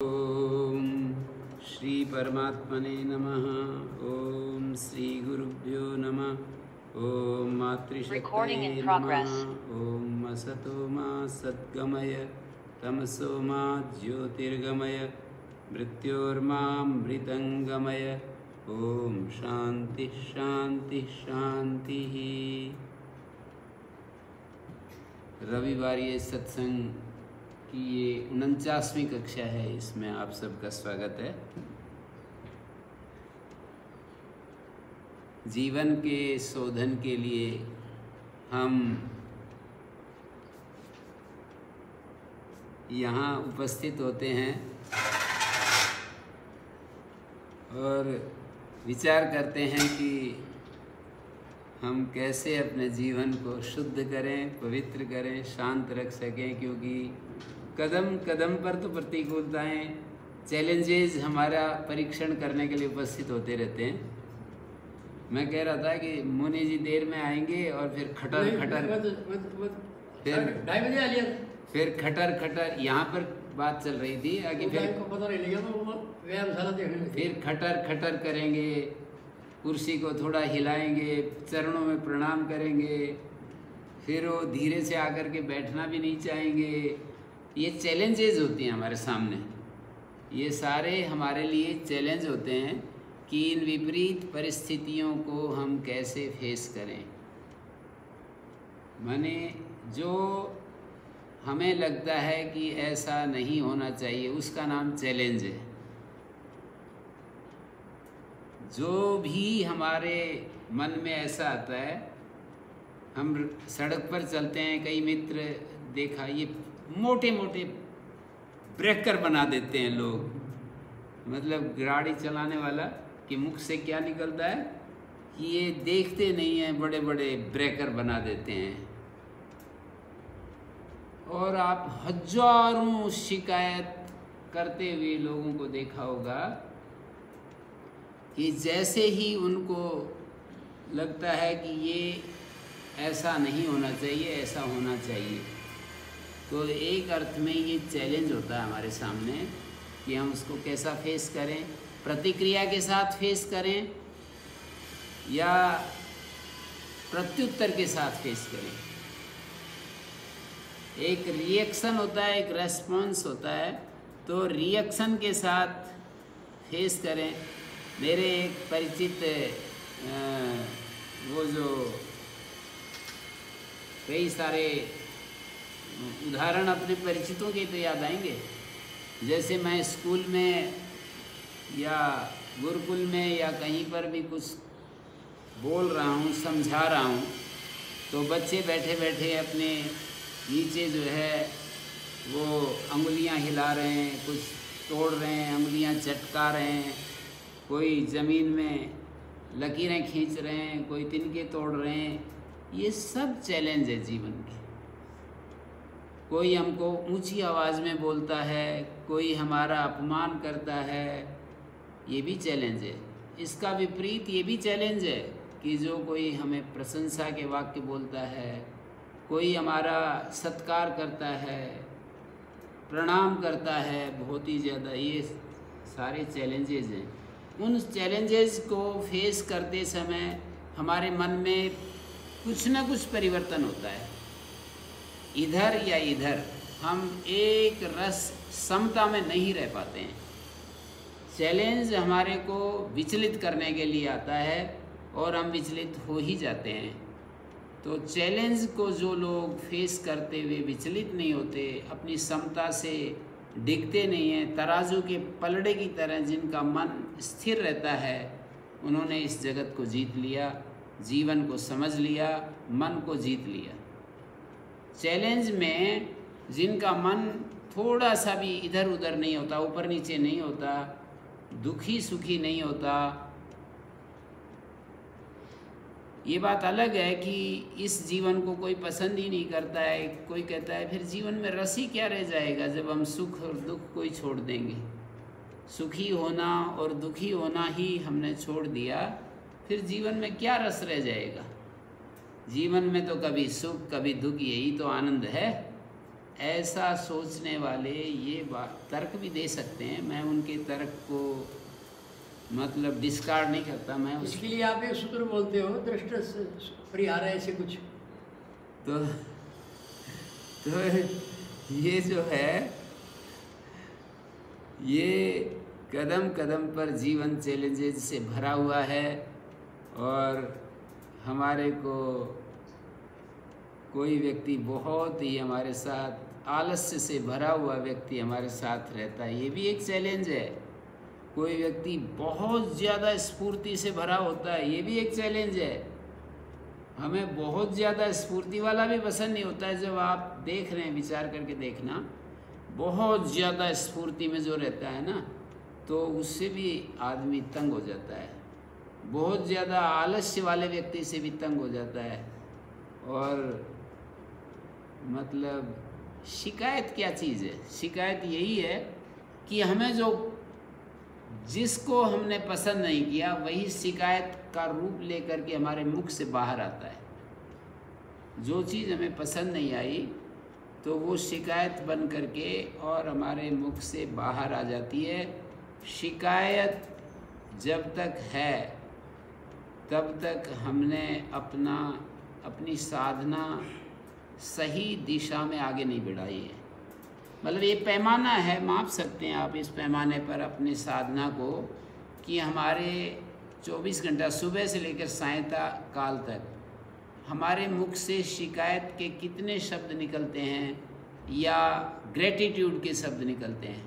ओम श्री परमात्मने नमः। ओम श्री गुरुभ्यो नमः। ओम मातृशक्तये नमः। ओम असतो मा सद्गमय तमसो मा ज्योतिर्गमय मृत्योर्मामृतंगमय। ओम शांति शांति शांति। रविवार ये सत्संग कि ये 49वीं कक्षा है, इसमें आप सबका स्वागत है। जीवन के शोधन के लिए हम यहाँ उपस्थित होते हैं और विचार करते हैं कि हम कैसे अपने जीवन को शुद्ध करें, पवित्र करें, शांत रख सकें, क्योंकि कदम कदम पर तो प्रतिकूलताएं, चैलेंजेस हमारा परीक्षण करने के लिए उपस्थित होते रहते हैं। मैं कह रहा था कि मुनि जी देर में आएंगे और फिर खटर फिर खटर यहाँ पर बात चल रही थी आगे, फिर खटर करेंगे, कुर्सी को थोड़ा हिलाएंगे, चरणों में प्रणाम करेंगे, फिर वो धीरे से आकर के बैठना भी नहीं चाहेंगे। ये चैलेंजेस होती हैं हमारे सामने। ये सारे हमारे लिए चैलेंज होते हैं कि इन विपरीत परिस्थितियों को हम कैसे फेस करें। माने जो हमें लगता है कि ऐसा नहीं होना चाहिए, उसका नाम चैलेंज है। जो भी हमारे मन में ऐसा आता है, हम सड़क पर चलते हैं, कई मित्र देखा, ये मोटे मोटे ब्रेकर बना देते हैं लोग। मतलब गाड़ी चलाने वाला कि मुख से क्या निकलता है कि ये देखते नहीं हैं, बड़े बड़े ब्रेकर बना देते हैं। और आप हजारों शिकायत करते हुए लोगों को देखा होगा कि जैसे ही उनको लगता है कि ये ऐसा नहीं होना चाहिए, ऐसा होना चाहिए, तो एक अर्थ में ये चैलेंज होता है हमारे सामने कि हम उसको कैसा फेस करें। प्रतिक्रिया के साथ फेस करें या प्रत्युत्तर के साथ फेस करें। एक रिएक्शन होता है, एक रेस्पॉन्स होता है। तो रिएक्शन के साथ फेस करें। मेरे एक परिचित वो जो कई सारे उदाहरण अपने परिचितों के तो याद आएंगे। जैसे मैं स्कूल में या गुरुकुल में या कहीं पर भी कुछ बोल रहा हूँ, समझा रहा हूँ, तो बच्चे बैठे बैठे अपने नीचे जो है वो अंगुलियाँ हिला रहे हैं, कुछ तोड़ रहे हैं, अंगुलियाँ चटका रहे हैं, कोई ज़मीन में लकीरें खींच रहे हैं, कोई तिनके तोड़ रहे हैं। ये सब चैलेंज है जीवन के। कोई हमको ऊंची आवाज़ में बोलता है, कोई हमारा अपमान करता है, ये भी चैलेंज है। इसका विपरीत ये भी चैलेंज है कि जो कोई हमें प्रशंसा के वाक्य बोलता है, कोई हमारा सत्कार करता है, प्रणाम करता है बहुत ही ज़्यादा, ये सारे चैलेंजेस हैं। उन चैलेंजेस को फेस करते समय हमारे मन में कुछ ना कुछ परिवर्तन होता है। इधर या इधर हम एक रस समता में नहीं रह पाते हैं। चैलेंज हमारे को विचलित करने के लिए आता है और हम विचलित हो ही जाते हैं। तो चैलेंज को जो लोग फेस करते हुए विचलित नहीं होते, अपनी समता से डिगते नहीं हैं, तराजू के पलड़े की तरह जिनका मन स्थिर रहता है, उन्होंने इस जगत को जीत लिया, जीवन को समझ लिया, मन को जीत लिया। चैलेंज में जिनका मन थोड़ा सा भी इधर उधर नहीं होता, ऊपर नीचे नहीं होता, दुखी सुखी नहीं होता। ये बात अलग है कि इस जीवन को कोई पसंद ही नहीं करता है। कोई कहता है फिर जीवन में रस ही क्या रह जाएगा जब हम सुख और दुख को ही छोड़ देंगे। सुखी होना और दुखी होना ही हमने छोड़ दिया, फिर जीवन में क्या रस रह जाएगा। जीवन में तो कभी सुख कभी दुख, यही तो आनंद है। ऐसा सोचने वाले ये बात तर्क भी दे सकते हैं, मैं उनके तर्क को मतलब डिस्कार्ड नहीं करता। मैं इसके लिए आप एक सूत्र बोलते हो, दृष्ट परिहार ऐसे कुछ। तो ये जो है, ये कदम कदम पर जीवन चैलेंजेस से भरा हुआ है, और हमारे को कोई व्यक्ति बहुत ही हमारे साथ आलस्य से भरा हुआ व्यक्ति हमारे साथ रहता है, ये भी एक चैलेंज है। कोई व्यक्ति बहुत ज़्यादा स्फूर्ति से भरा होता है, ये भी एक चैलेंज है। हमें बहुत ज़्यादा स्फूर्ति वाला भी पसंद नहीं होता है। जब आप देख रहे हैं, विचार करके देखना, बहुत ज़्यादा स्फूर्ति में जो रहता है ना, तो उससे भी आदमी तंग हो जाता है। बहुत ज़्यादा आलस्य वाले व्यक्ति से भी तंग हो जाता है। और मतलब शिकायत क्या चीज़ है? शिकायत यही है कि हमें जिसको हमने पसंद नहीं किया, वही शिकायत का रूप लेकर के हमारे मुख से बाहर आता है। जो चीज़ हमें पसंद नहीं आई, तो वो शिकायत बन करके और हमारे मुख से बाहर आ जाती है। शिकायत जब तक है, तब तक हमने अपनी साधना सही दिशा में आगे नहीं बढ़ाई है। मतलब ये पैमाना है, माप सकते हैं आप इस पैमाने पर अपनी साधना को, कि हमारे 24 घंटा सुबह से लेकर सायंकाल तक हमारे मुख से शिकायत के कितने शब्द निकलते हैं, या ग्रेटिट्यूड के शब्द निकलते हैं,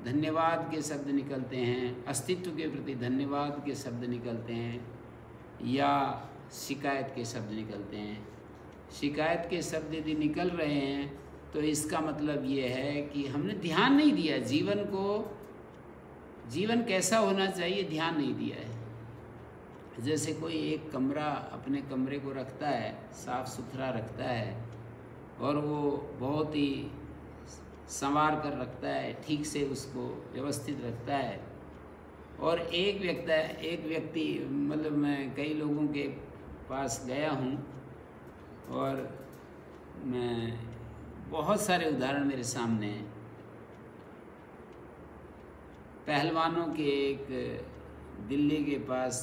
धन्यवाद के शब्द निकलते हैं, अस्तित्व के प्रति धन्यवाद के शब्द निकलते हैं, या शिकायत के शब्द निकलते हैं। शिकायत के शब्द यदि निकल रहे हैं, तो इसका मतलब ये है कि हमने ध्यान नहीं दिया जीवन को, जीवन कैसा होना चाहिए ध्यान नहीं दिया है। जैसे कोई एक कमरा अपने कमरे को रखता है, साफ़ सुथरा रखता है, और वो बहुत ही संवार कर रखता है, ठीक से उसको व्यवस्थित रखता है। और एक व्यक्ति मतलब मैं कई लोगों के पास गया हूँ, और मैं बहुत सारे उदाहरण मेरे सामने हैं। पहलवानों के एक दिल्ली के पास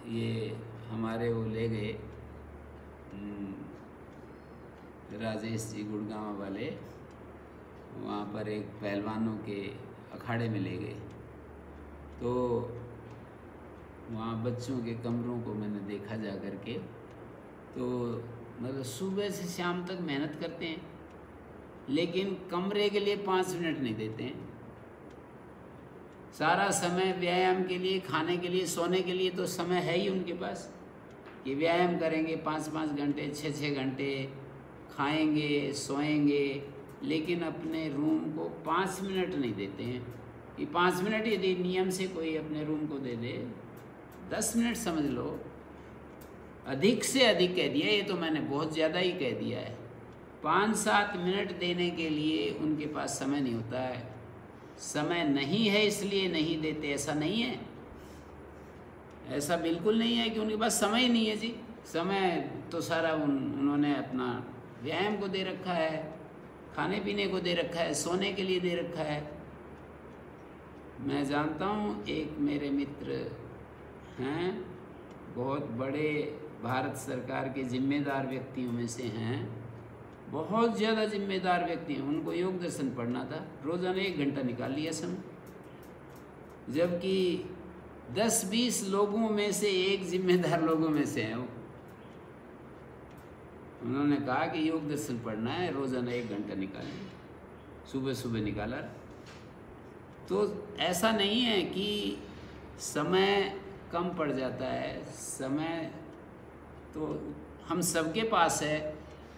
ये हमारे वो ले गए, राजेश जी गुड़गांव वाले, वहाँ पर एक पहलवानों के अखाड़े में ले गए। तो वहाँ बच्चों के कमरों को मैंने देखा जा कर के, तो मतलब सुबह से शाम तक मेहनत करते हैं, लेकिन कमरे के लिए 5 मिनट नहीं देते हैं। सारा समय व्यायाम के लिए, खाने के लिए, सोने के लिए तो समय है ही उनके पास, कि व्यायाम करेंगे 5-5 घंटे, 6-6 घंटे, खाएंगे, सोएंगे, लेकिन अपने रूम को 5 मिनट नहीं देते हैं। कि 5 मिनट यदि नियम से कोई अपने रूम को दे दे, 10 मिनट समझ लो, अधिक से अधिक कह दिया, ये तो मैंने बहुत ज़्यादा ही कह दिया है। 5-7 मिनट देने के लिए उनके पास समय नहीं होता है। समय नहीं है इसलिए नहीं देते, ऐसा नहीं है, ऐसा बिल्कुल नहीं है कि उनके पास समय ही नहीं है जी। समय तो सारा उन्होंने अपना व्यायाम को दे रखा है, खाने पीने को दे रखा है, सोने के लिए दे रखा है। मैं जानता हूँ एक मेरे मित्र हैं, बहुत बड़े भारत सरकार के जिम्मेदार व्यक्तियों में से हैं, बहुत ज़्यादा जिम्मेदार व्यक्ति हैं। उनको योग दर्शन पढ़ना था, रोज़ाना 1 घंटा निकाल लिया समय, जबकि 10-20 लोगों में से एक जिम्मेदार लोगों में से हैं वो। उन्होंने कहा कि योग दर्शन पढ़ना है, रोज़ाना 1 घंटा निकालें, सुबह सुबह निकाला। तो ऐसा नहीं है कि समय कम पड़ जाता है, समय तो हम सबके पास है।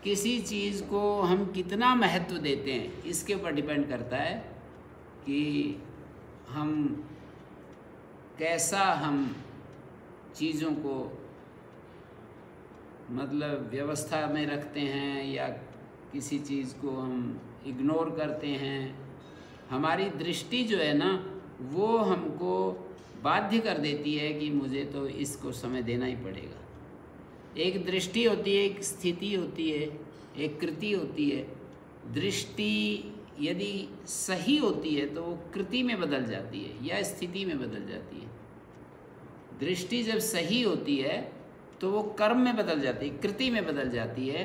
किसी चीज़ को हम कितना महत्व देते हैं, इसके ऊपर डिपेंड करता है कि हम कैसा चीज़ों को मतलब व्यवस्था में रखते हैं, या किसी चीज़ को हम इग्नोर करते हैं। हमारी दृष्टि जो है ना, वो हमको बाध्य कर देती है कि मुझे तो इसको समय देना ही पड़ेगा। एक दृष्टि होती है, एक स्थिति होती है, एक कृति होती है, दृष्टि यदि सही होती है तो वो कृति में बदल जाती है या स्थिति में बदल जाती है। दृष्टि जब सही होती है तो वो कर्म में बदल जाती है, कृति में बदल जाती है।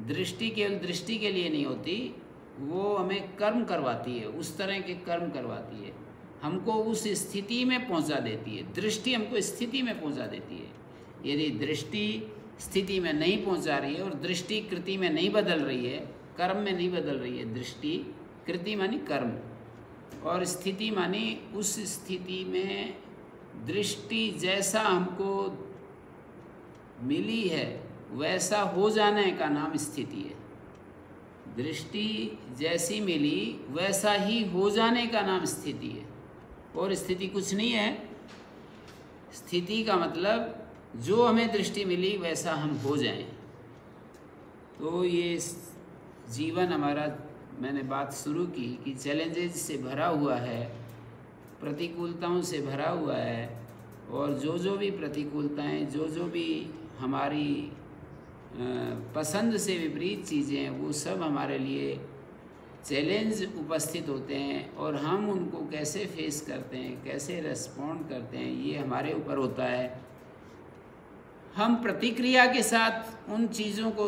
दृष्टि केवल दृष्टि के लिए नहीं होती, वो हमें कर्म करवाती है, उस तरह के कर्म करवाती है, हमको उस स्थिति में पहुंचा देती है। दृष्टि हमको स्थिति में पहुंचा देती है। यदि दृष्टि स्थिति में नहीं पहुंचा रही है और दृष्टि कृति में नहीं बदल रही है, कर्म में नहीं बदल रही है, दृष्टि कृति मानी कर्म और स्थिति मानी उस स्थिति में दृष्टि जैसा हमको मिली है वैसा हो जाने का नाम स्थिति है। दृष्टि जैसी मिली वैसा ही हो जाने का नाम स्थिति है। और स्थिति कुछ नहीं है। स्थिति का मतलब जो हमें दृष्टि मिली वैसा हम हो जाएं। तो ये जीवन हमारा, मैंने बात शुरू की कि चैलेंजेस से भरा हुआ है, प्रतिकूलताओं से भरा हुआ है, और जो भी प्रतिकूलताएं, जो भी हमारी पसंद से विपरीत चीज़ें हैं, वो सब हमारे लिए चैलेंज उपस्थित होते हैं और हम उनको कैसे फेस करते हैं, कैसे रेस्पॉन्ड करते हैं, ये हमारे ऊपर होता है। हम प्रतिक्रिया के साथ उन चीज़ों को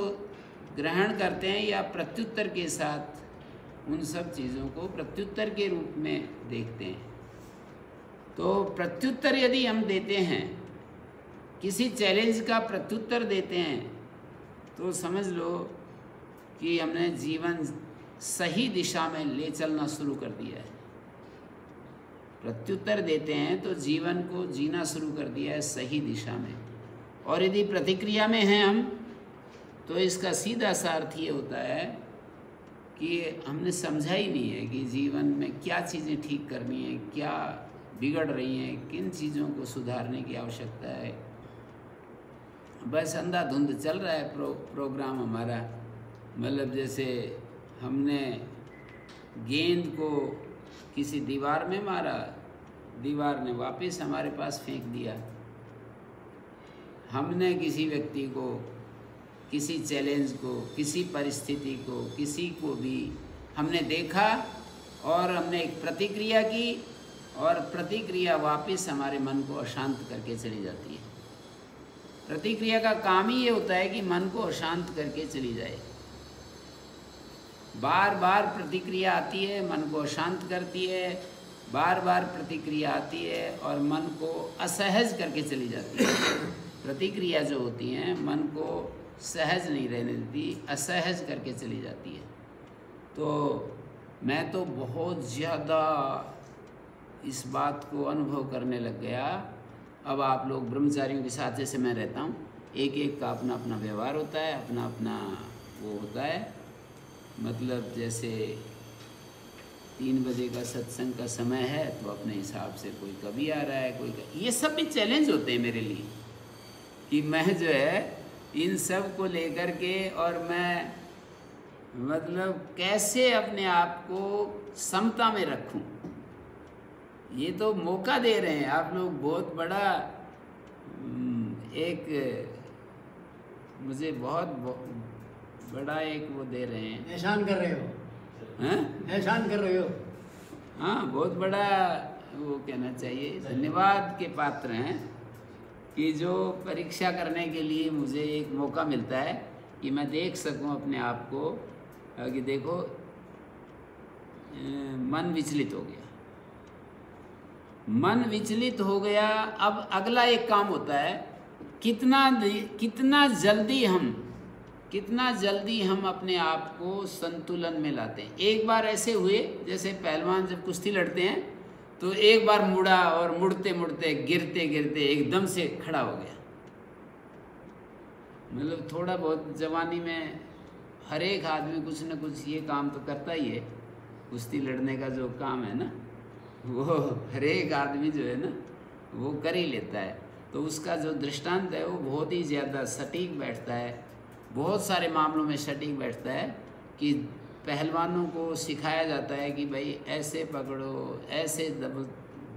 ग्रहण करते हैं या प्रत्युत्तर के साथ उन सब चीज़ों को प्रत्युत्तर के रूप में देखते हैं। तो प्रत्युत्तर यदि हम देते हैं, किसी चैलेंज का प्रत्युत्तर देते हैं, तो समझ लो कि हमने जीवन सही दिशा में ले चलना शुरू कर दिया है। प्रत्युत्तर देते हैं तो जीवन को जीना शुरू कर दिया है सही दिशा में। और यदि प्रतिक्रिया में हैं हम, तो इसका सीधा सा अर्थ ये होता है कि हमने समझा ही नहीं है कि जीवन में क्या चीज़ें ठीक करनी है, क्या बिगड़ रही हैं, किन चीज़ों को सुधारने की आवश्यकता है। बस अंधाधुंध चल रहा है प्रोग्राम हमारा। मतलब जैसे हमने गेंद को किसी दीवार में मारा, दीवार ने वापस हमारे पास फेंक दिया। हमने किसी व्यक्ति को, किसी चैलेंज को, किसी परिस्थिति को, किसी को भी हमने देखा और हमने एक प्रतिक्रिया की, और प्रतिक्रिया वापस हमारे मन को अशांत करके चली जाती है। प्रतिक्रिया का काम ही ये होता है कि मन को अशांत करके चली जाए। बार बार प्रतिक्रिया आती है, मन को अशांत करती है, बार बार प्रतिक्रिया आती है और मन को असहज करके चली जाती है। प्रतिक्रिया जो होती हैं मन को सहज नहीं रहने देती, असहज करके चली जाती है। तो मैं तो बहुत ज़्यादा इस बात को अनुभव करने लग गया। अब आप लोग ब्रह्मचारियों के साथ जैसे मैं रहता हूँ, एक एक का अपना अपना व्यवहार होता है, अपना अपना वो होता है। मतलब जैसे 3 बजे का सत्संग का समय है तो अपने हिसाब से कोई कभी आ रहा है, ये सब भी चैलेंज होते हैं मेरे लिए कि मैं जो है इन सब को लेकर के, और मैं मतलब कैसे अपने आप को समता में रखूं। ये तो मौका दे रहे हैं आप लोग, बहुत बड़ा एक मुझे बहुत बड़ा एक वो दे रहे हैं, एहसान कर रहे हो। हैं? एहसान कर रहे हो। हाँ, बहुत बड़ा वो कहना चाहिए, धन्यवाद के पात्र हैं कि जो परीक्षा करने के लिए मुझे एक मौका मिलता है कि मैं देख सकूं अपने आप को कि देखो मन विचलित हो गया, मन विचलित हो गया। अब अगला एक काम होता है, कितना जल्दी हम अपने आप को संतुलन में लाते हैं। एक बार ऐसे हुए, जैसे पहलवान जब कुश्ती लड़ते हैं तो एक बार मुड़ा और मुड़ते मुड़ते गिरते गिरते एकदम से खड़ा हो गया। मतलब थोड़ा बहुत जवानी में हर एक आदमी कुछ न कुछ ये काम तो करता ही है। कुश्ती लड़ने का जो काम है ना, वो हर एक आदमी जो है ना वो कर ही लेता है। तो उसका जो दृष्टांत है वो बहुत ही ज़्यादा सटीक बैठता है, बहुत सारे मामलों में सटीक बैठता है कि पहलवानों को सिखाया जाता है कि भाई ऐसे पकड़ो, ऐसे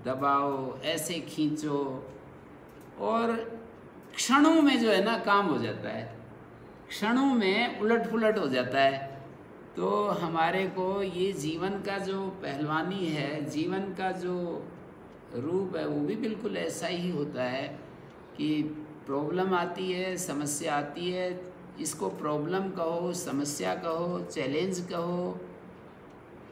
दबाओ, ऐसे खींचो, और क्षणों में जो है ना काम हो जाता है, क्षणों में उलट पुलट हो जाता है। तो हमारे को ये जीवन का जो पहलवानी है, जीवन का जो रूप है, वो भी बिल्कुल ऐसा ही होता है कि प्रॉब्लम आती है, समस्या आती है, इसको प्रॉब्लम कहो, समस्या कहो, चैलेंज कहो,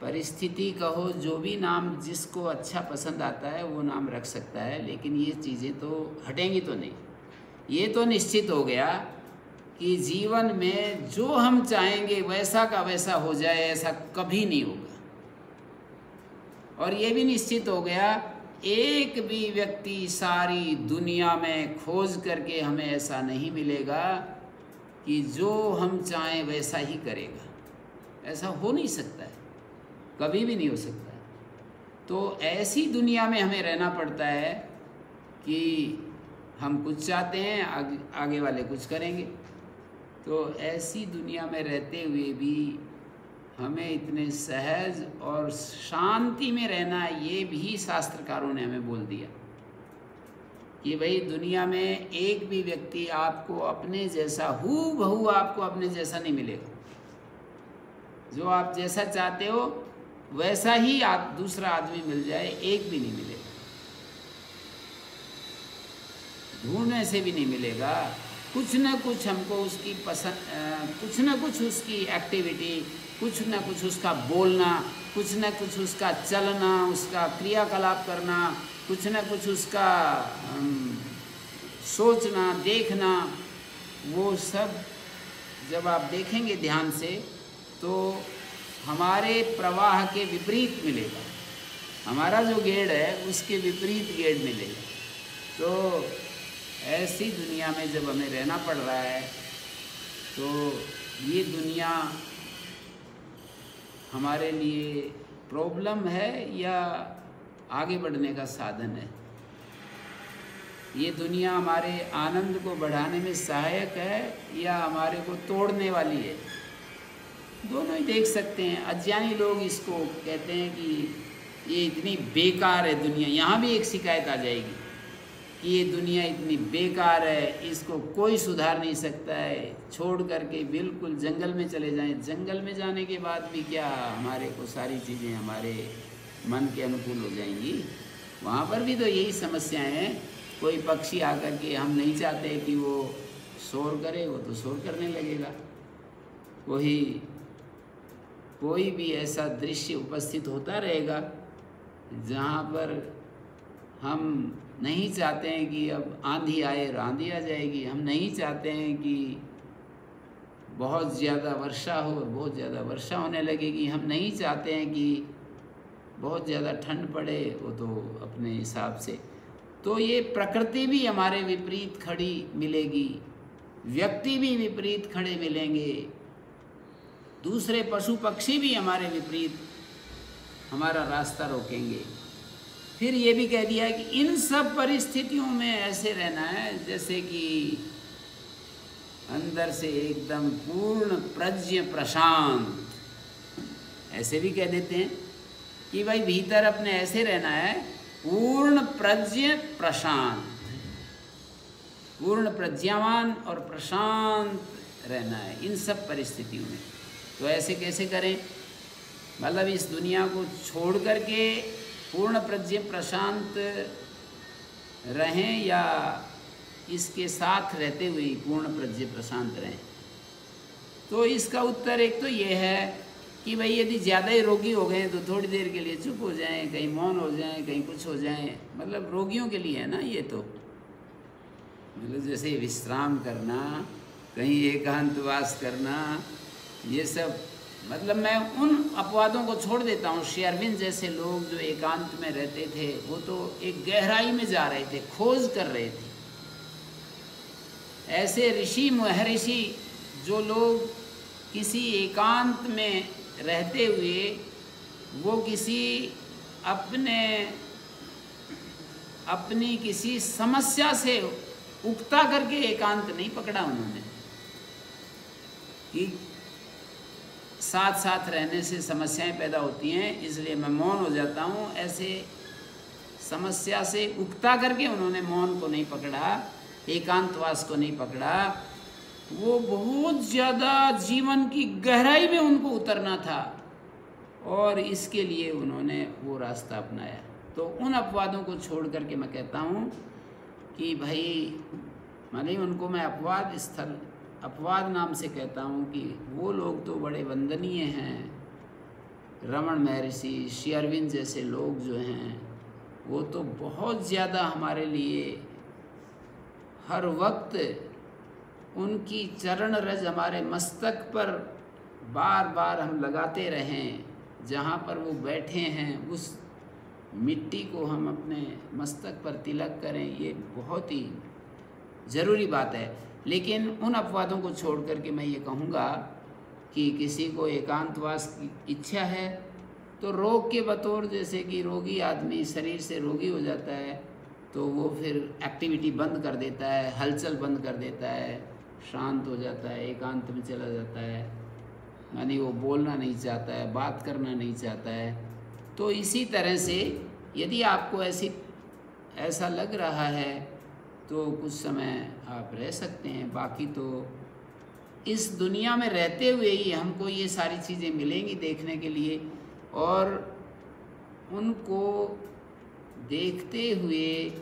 परिस्थिति कहो, जो भी नाम जिसको अच्छा पसंद आता है वो नाम रख सकता है, लेकिन ये चीज़ें तो हटेंगी तो नहीं। ये तो निश्चित हो गया कि जीवन में जो हम चाहेंगे वैसा का वैसा हो जाए, ऐसा कभी नहीं होगा। और ये भी निश्चित हो गया, एक भी व्यक्ति सारी दुनिया में खोज करके हमें ऐसा नहीं मिलेगा कि जो हम चाहें वैसा ही करेगा। ऐसा हो नहीं सकता है, कभी भी नहीं हो सकता है। तो ऐसी दुनिया में हमें रहना पड़ता है कि हम कुछ चाहते हैं, आगे वाले कुछ करेंगे। तो ऐसी दुनिया में रहते हुए भी हमें इतने सहज और शांति में रहना, ये भी शास्त्रकारों ने हमें बोल दिया कि भाई दुनिया में एक भी व्यक्ति आपको अपने जैसा, हूबहू आपको अपने जैसा नहीं मिलेगा। जो आप जैसा चाहते हो वैसा ही आप दूसरा आदमी मिल जाए, एक भी नहीं मिलेगा, ढूंढने से भी नहीं मिलेगा। कुछ न कुछ हमको उसकी पसंद, कुछ न कुछ उसकी एक्टिविटी, कुछ न कुछ उसका बोलना, कुछ न कुछ उसका चलना, उसका क्रियाकलाप करना, कुछ न कुछ उसका सोचना, देखना, वो सब जब आप देखेंगे ध्यान से तो हमारे प्रवाह के विपरीत मिलेगा। हमारा जो गेड़ है उसके विपरीत गेड़ मिलेगा। तो ऐसी दुनिया में जब हमें रहना पड़ रहा है तो ये दुनिया हमारे लिए प्रॉब्लम है या आगे बढ़ने का साधन है? ये दुनिया हमारे आनंद को बढ़ाने में सहायक है या हमारे को तोड़ने वाली है? दोनों ही देख सकते हैं। अज्ञानी लोग इसको कहते हैं कि ये इतनी बेकार है दुनिया। यहाँ भी एक शिकायत आ जाएगी कि ये दुनिया इतनी बेकार है, इसको कोई सुधार नहीं सकता है, छोड़ करके बिल्कुल जंगल में चले जाएं। जंगल में जाने के बाद भी क्या हमारे को सारी चीज़ें हमारे मन के अनुकूल हो जाएंगी? वहाँ पर भी तो यही समस्याएं हैं। कोई पक्षी आकर के, हम नहीं चाहते कि वो शोर करे, वो तो शोर करने लगेगा। कोई भी ऐसा दृश्य उपस्थित होता रहेगा जहाँ पर हम नहीं चाहते हैं कि अब आंधी आए और आंधी आ जाएगी। हम नहीं चाहते हैं कि बहुत ज़्यादा वर्षा हो और बहुत ज़्यादा वर्षा होने लगेगी। हम नहीं चाहते हैं कि बहुत ज़्यादा ठंड पड़े, वो तो अपने हिसाब से। तो ये प्रकृति भी हमारे विपरीत खड़ी मिलेगी, व्यक्ति भी विपरीत खड़े मिलेंगे, दूसरे पशु पक्षी भी हमारे विपरीत हमारा रास्ता रोकेंगे। फिर ये भी कह दिया कि इन सब परिस्थितियों में ऐसे रहना है जैसे कि अंदर से एकदम पूर्ण प्रज्ञ प्रशांत। ऐसे भी कह देते हैं कि भाई भीतर अपने ऐसे रहना है, पूर्ण प्रज्ञ प्रशांत, पूर्ण प्रज्ञावान और प्रशांत रहना है इन सब परिस्थितियों में। तो ऐसे कैसे करें? मतलब इस दुनिया को छोड़ करके पूर्ण प्रज्ञ प्रशांत रहें या इसके साथ रहते हुए पूर्ण प्रज्ञ प्रशांत रहें? तो इसका उत्तर एक तो ये है कि भाई यदि ज़्यादा ही रोगी हो गए तो थोड़ी देर के लिए चुप हो जाएं, कहीं मौन हो जाएं, कहीं कुछ हो जाएं। मतलब रोगियों के लिए है ना ये तो। मतलब जैसे विश्राम करना, कहीं एकांतवास करना, ये सब। मतलब मैं उन अपवादों को छोड़ देता हूँ। श्री अरविंद जैसे लोग जो एकांत में रहते थे वो तो एक गहराई में जा रहे थे, खोज कर रहे थे। ऐसे ऋषि महर्षि जो लोग किसी एकांत में रहते हुए वो किसी अपनी किसी समस्या से उकता करके एकांत नहीं पकड़ा उन्होंने कि साथ साथ रहने से समस्याएं पैदा होती हैं इसलिए मैं मौन हो जाता हूँ। ऐसे समस्या से उकता करके उन्होंने मौन को नहीं पकड़ा, एकांतवास को नहीं पकड़ा। वो बहुत ज़्यादा जीवन की गहराई में उनको उतरना था और इसके लिए उन्होंने वो रास्ता अपनाया। तो उन अपवादों को छोड़ करके मैं कहता हूँ कि भाई माने उनको मैं अपवाद नाम से कहता हूँ कि वो लोग तो बड़े वंदनीय हैं। रमण महर्षि, श्री अरविंद जैसे लोग जो हैं वो तो बहुत ज़्यादा हमारे लिए हर वक्त उनकी चरण रज हमारे मस्तक पर बार बार हम लगाते रहें। जहाँ पर वो बैठे हैं उस मिट्टी को हम अपने मस्तक पर तिलक करें, ये बहुत ही ज़रूरी बात है। लेकिन उन अपवादों को छोड़ करके मैं ये कहूँगा कि किसी को एकांतवास की इच्छा है तो रोग के बतौर, जैसे कि रोगी आदमी शरीर से रोगी हो जाता है तो वो फिर एक्टिविटी बंद कर देता है, हलचल बंद कर देता है, शांत हो जाता है, एकांत में चला जाता है, यानी वो बोलना नहीं चाहता है, बात करना नहीं चाहता है। तो इसी तरह से यदि आपको ऐसा लग रहा है तो कुछ समय आप रह सकते हैं। बाकी तो इस दुनिया में रहते हुए ही हमको ये सारी चीज़ें मिलेंगी देखने के लिए, और उनको देखते हुए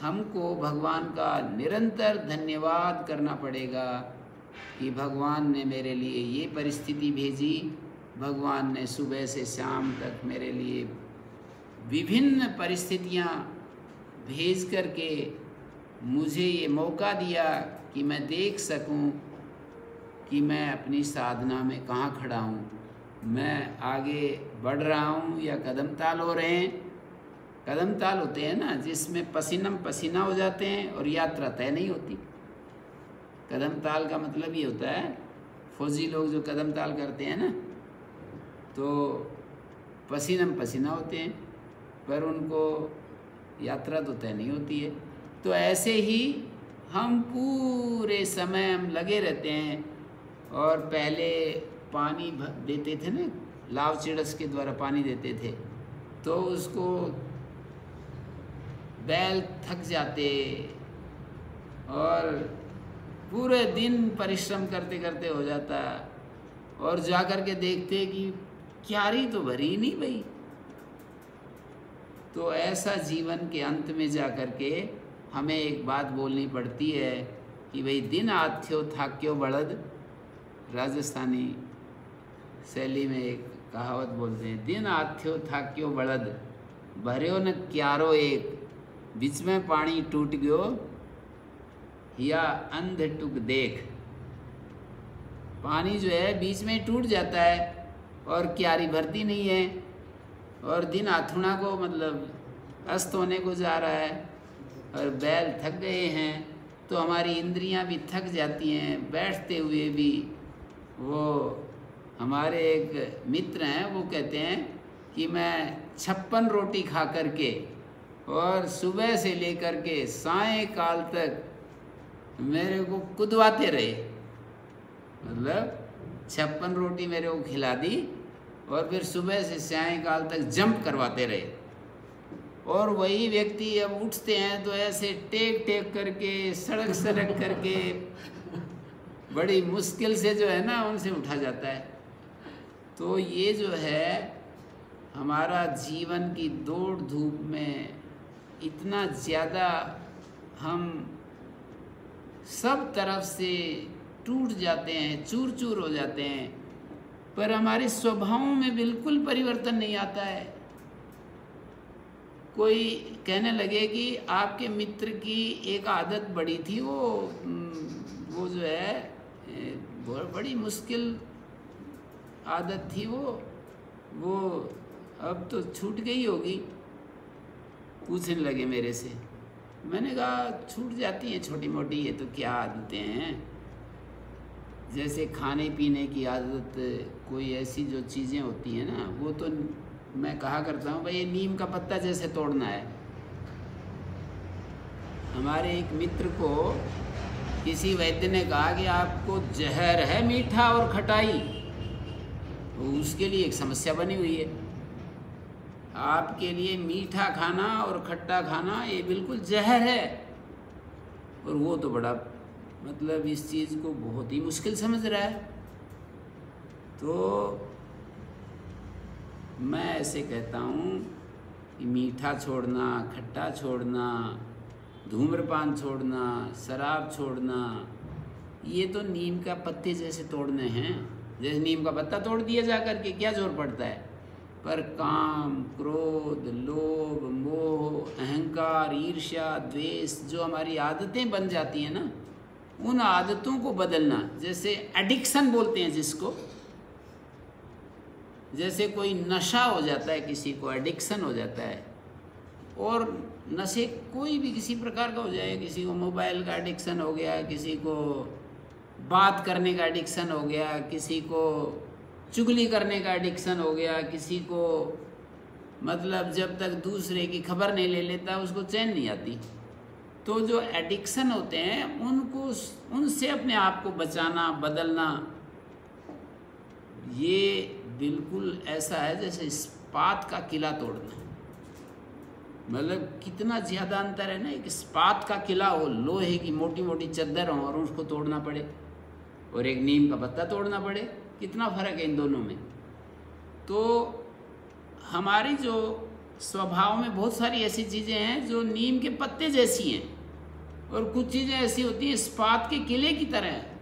हमको भगवान का निरंतर धन्यवाद करना पड़ेगा कि भगवान ने मेरे लिए ये परिस्थिति भेजी, भगवान ने सुबह से शाम तक मेरे लिए विभिन्न परिस्थितियाँ भेज करके मुझे ये मौका दिया कि मैं देख सकूं कि मैं अपनी साधना में कहाँ खड़ा हूँ, मैं आगे बढ़ रहा हूँ या कदम ताल हो रहे हैं। कदम ताल होते हैं ना जिसमें पसीनम पसीना हो जाते हैं और यात्रा तय नहीं होती। कदम ताल का मतलब ये होता है, फौजी लोग जो कदम ताल करते हैं ना तो पसीनम पसीना होते हैं पर उनको यात्रा तो तय नहीं होती है। तो ऐसे ही हम पूरे समय हम लगे रहते हैं। और पहले पानी देते थे ना, लाव चिड़स के द्वारा पानी देते थे, तो उसको बैल थक जाते और पूरे दिन परिश्रम करते करते हो जाता, और जा कर के देखते कि क्यारी तो भरी नहीं भाई। तो ऐसा जीवन के अंत में जा कर के हमें एक बात बोलनी पड़ती है कि भाई दिन आथ्यो थाक्यो बड़द, राजस्थानी शैली में एक कहावत बोलते हैं, दिन आथ्यो थाक्यो बड़द, भर्यो न क्यारो एक, बीच में पानी टूट गयो या अंध टुक देख। पानी जो है बीच में टूट जाता है और क्यारी भरती नहीं है, और दिन आथुना को मतलब अस्त होने को जा रहा है और बैल थक गए हैं, तो हमारी इंद्रियां भी थक जाती हैं। बैठते हुए भी वो हमारे एक मित्र हैं, वो कहते हैं कि मैं 56 रोटी खा करके और सुबह से लेकर के सायंकाल तक मेरे को कुदवाते रहे, मतलब 56 रोटी मेरे को खिला दी और फिर सुबह से सायंकाल तक जंप करवाते रहे। और वही व्यक्ति अब उठते हैं तो ऐसे टेक टेक करके सड़क सड़क करके बड़ी मुश्किल से जो है ना उनसे उठा जाता है। तो ये जो है हमारा जीवन की दौड़ धूप में इतना ज़्यादा हम सब तरफ से टूट जाते हैं, चूर चूर हो जाते हैं, पर हमारे स्वभावों में बिल्कुल परिवर्तन नहीं आता है। कोई कहने लगे कि आपके मित्र की एक आदत बड़ी थी, वो जो है बड़ी मुश्किल आदत थी, वो अब तो छूट गई होगी। पूछने लगे मेरे से, मैंने कहा छूट जाती हैं छोटी मोटी, ये तो क्या आदतें हैं। जैसे खाने पीने की आदत, कोई ऐसी जो चीज़ें होती हैं ना, वो तो मैं कहा करता हूँ भाई ये नीम का पत्ता जैसे तोड़ना है। हमारे एक मित्र को किसी वैद्य ने कहा कि आपको जहर है मीठा और खटाई, तो उसके लिए एक समस्या बनी हुई है। आपके लिए मीठा खाना और खट्टा खाना ये बिल्कुल जहर है, और वो तो बड़ा मतलब इस चीज़ को बहुत ही मुश्किल समझ रहा है। तो मैं ऐसे कहता हूँ कि मीठा छोड़ना, खट्टा छोड़ना, धूम्रपान छोड़ना, शराब छोड़ना, ये तो नीम का पत्ते जैसे तोड़ने हैं। जैसे नीम का पत्ता तोड़ दिया जा कर के क्या जोर पड़ता है, पर काम, क्रोध, लोभ, मोह, अहंकार, ईर्ष्या, द्वेष जो हमारी आदतें बन जाती हैं ना, उन आदतों को बदलना, जैसे एडिक्शन बोलते हैं जिसको, जैसे कोई नशा हो जाता है, किसी को एडिक्शन हो जाता है, और नशे कोई भी किसी प्रकार का हो जाए, किसी को मोबाइल का एडिक्शन हो गया, किसी को बात करने का एडिक्शन हो गया, किसी को चुगली करने का एडिक्शन हो गया, किसी को मतलब जब तक दूसरे की खबर नहीं ले लेता उसको चैन नहीं आती। तो जो एडिक्शन होते हैं उनको, उनसे अपने आप को बचाना, बदलना, ये बिल्कुल ऐसा है जैसे इस्पात का किला तोड़ना। मतलब कितना ज़्यादा अंतर है ना, एक इस्पात का किला हो, लोहे की मोटी मोटी चद्दर हो और उसको तोड़ना पड़े, और एक नीम का पत्ता तोड़ना पड़े, कितना फ़र्क है इन दोनों में। तो हमारी जो स्वभाव में बहुत सारी ऐसी चीज़ें हैं जो नीम के पत्ते जैसी हैं, और कुछ चीज़ें ऐसी होती हैं इस्पात के किले की तरह हैं।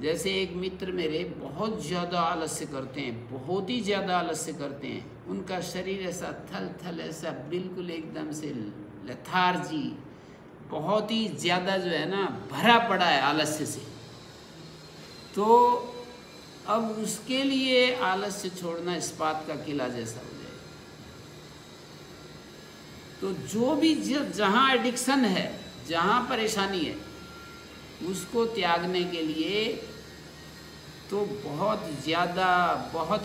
जैसे एक मित्र मेरे बहुत ज़्यादा आलस्य करते हैं, बहुत ही ज़्यादा आलस्य करते हैं, उनका शरीर ऐसा थल थल, ऐसा बिल्कुल एकदम से लेथार्जी, बहुत ही ज़्यादा जो है ना भरा पड़ा है आलस्य से। तो अब उसके लिए आलस्य छोड़ना इस्पात का किला जैसा हो जाए। तो जो भी जहाँ एडिक्शन है, जहाँ परेशानी है, उसको त्यागने के लिए तो बहुत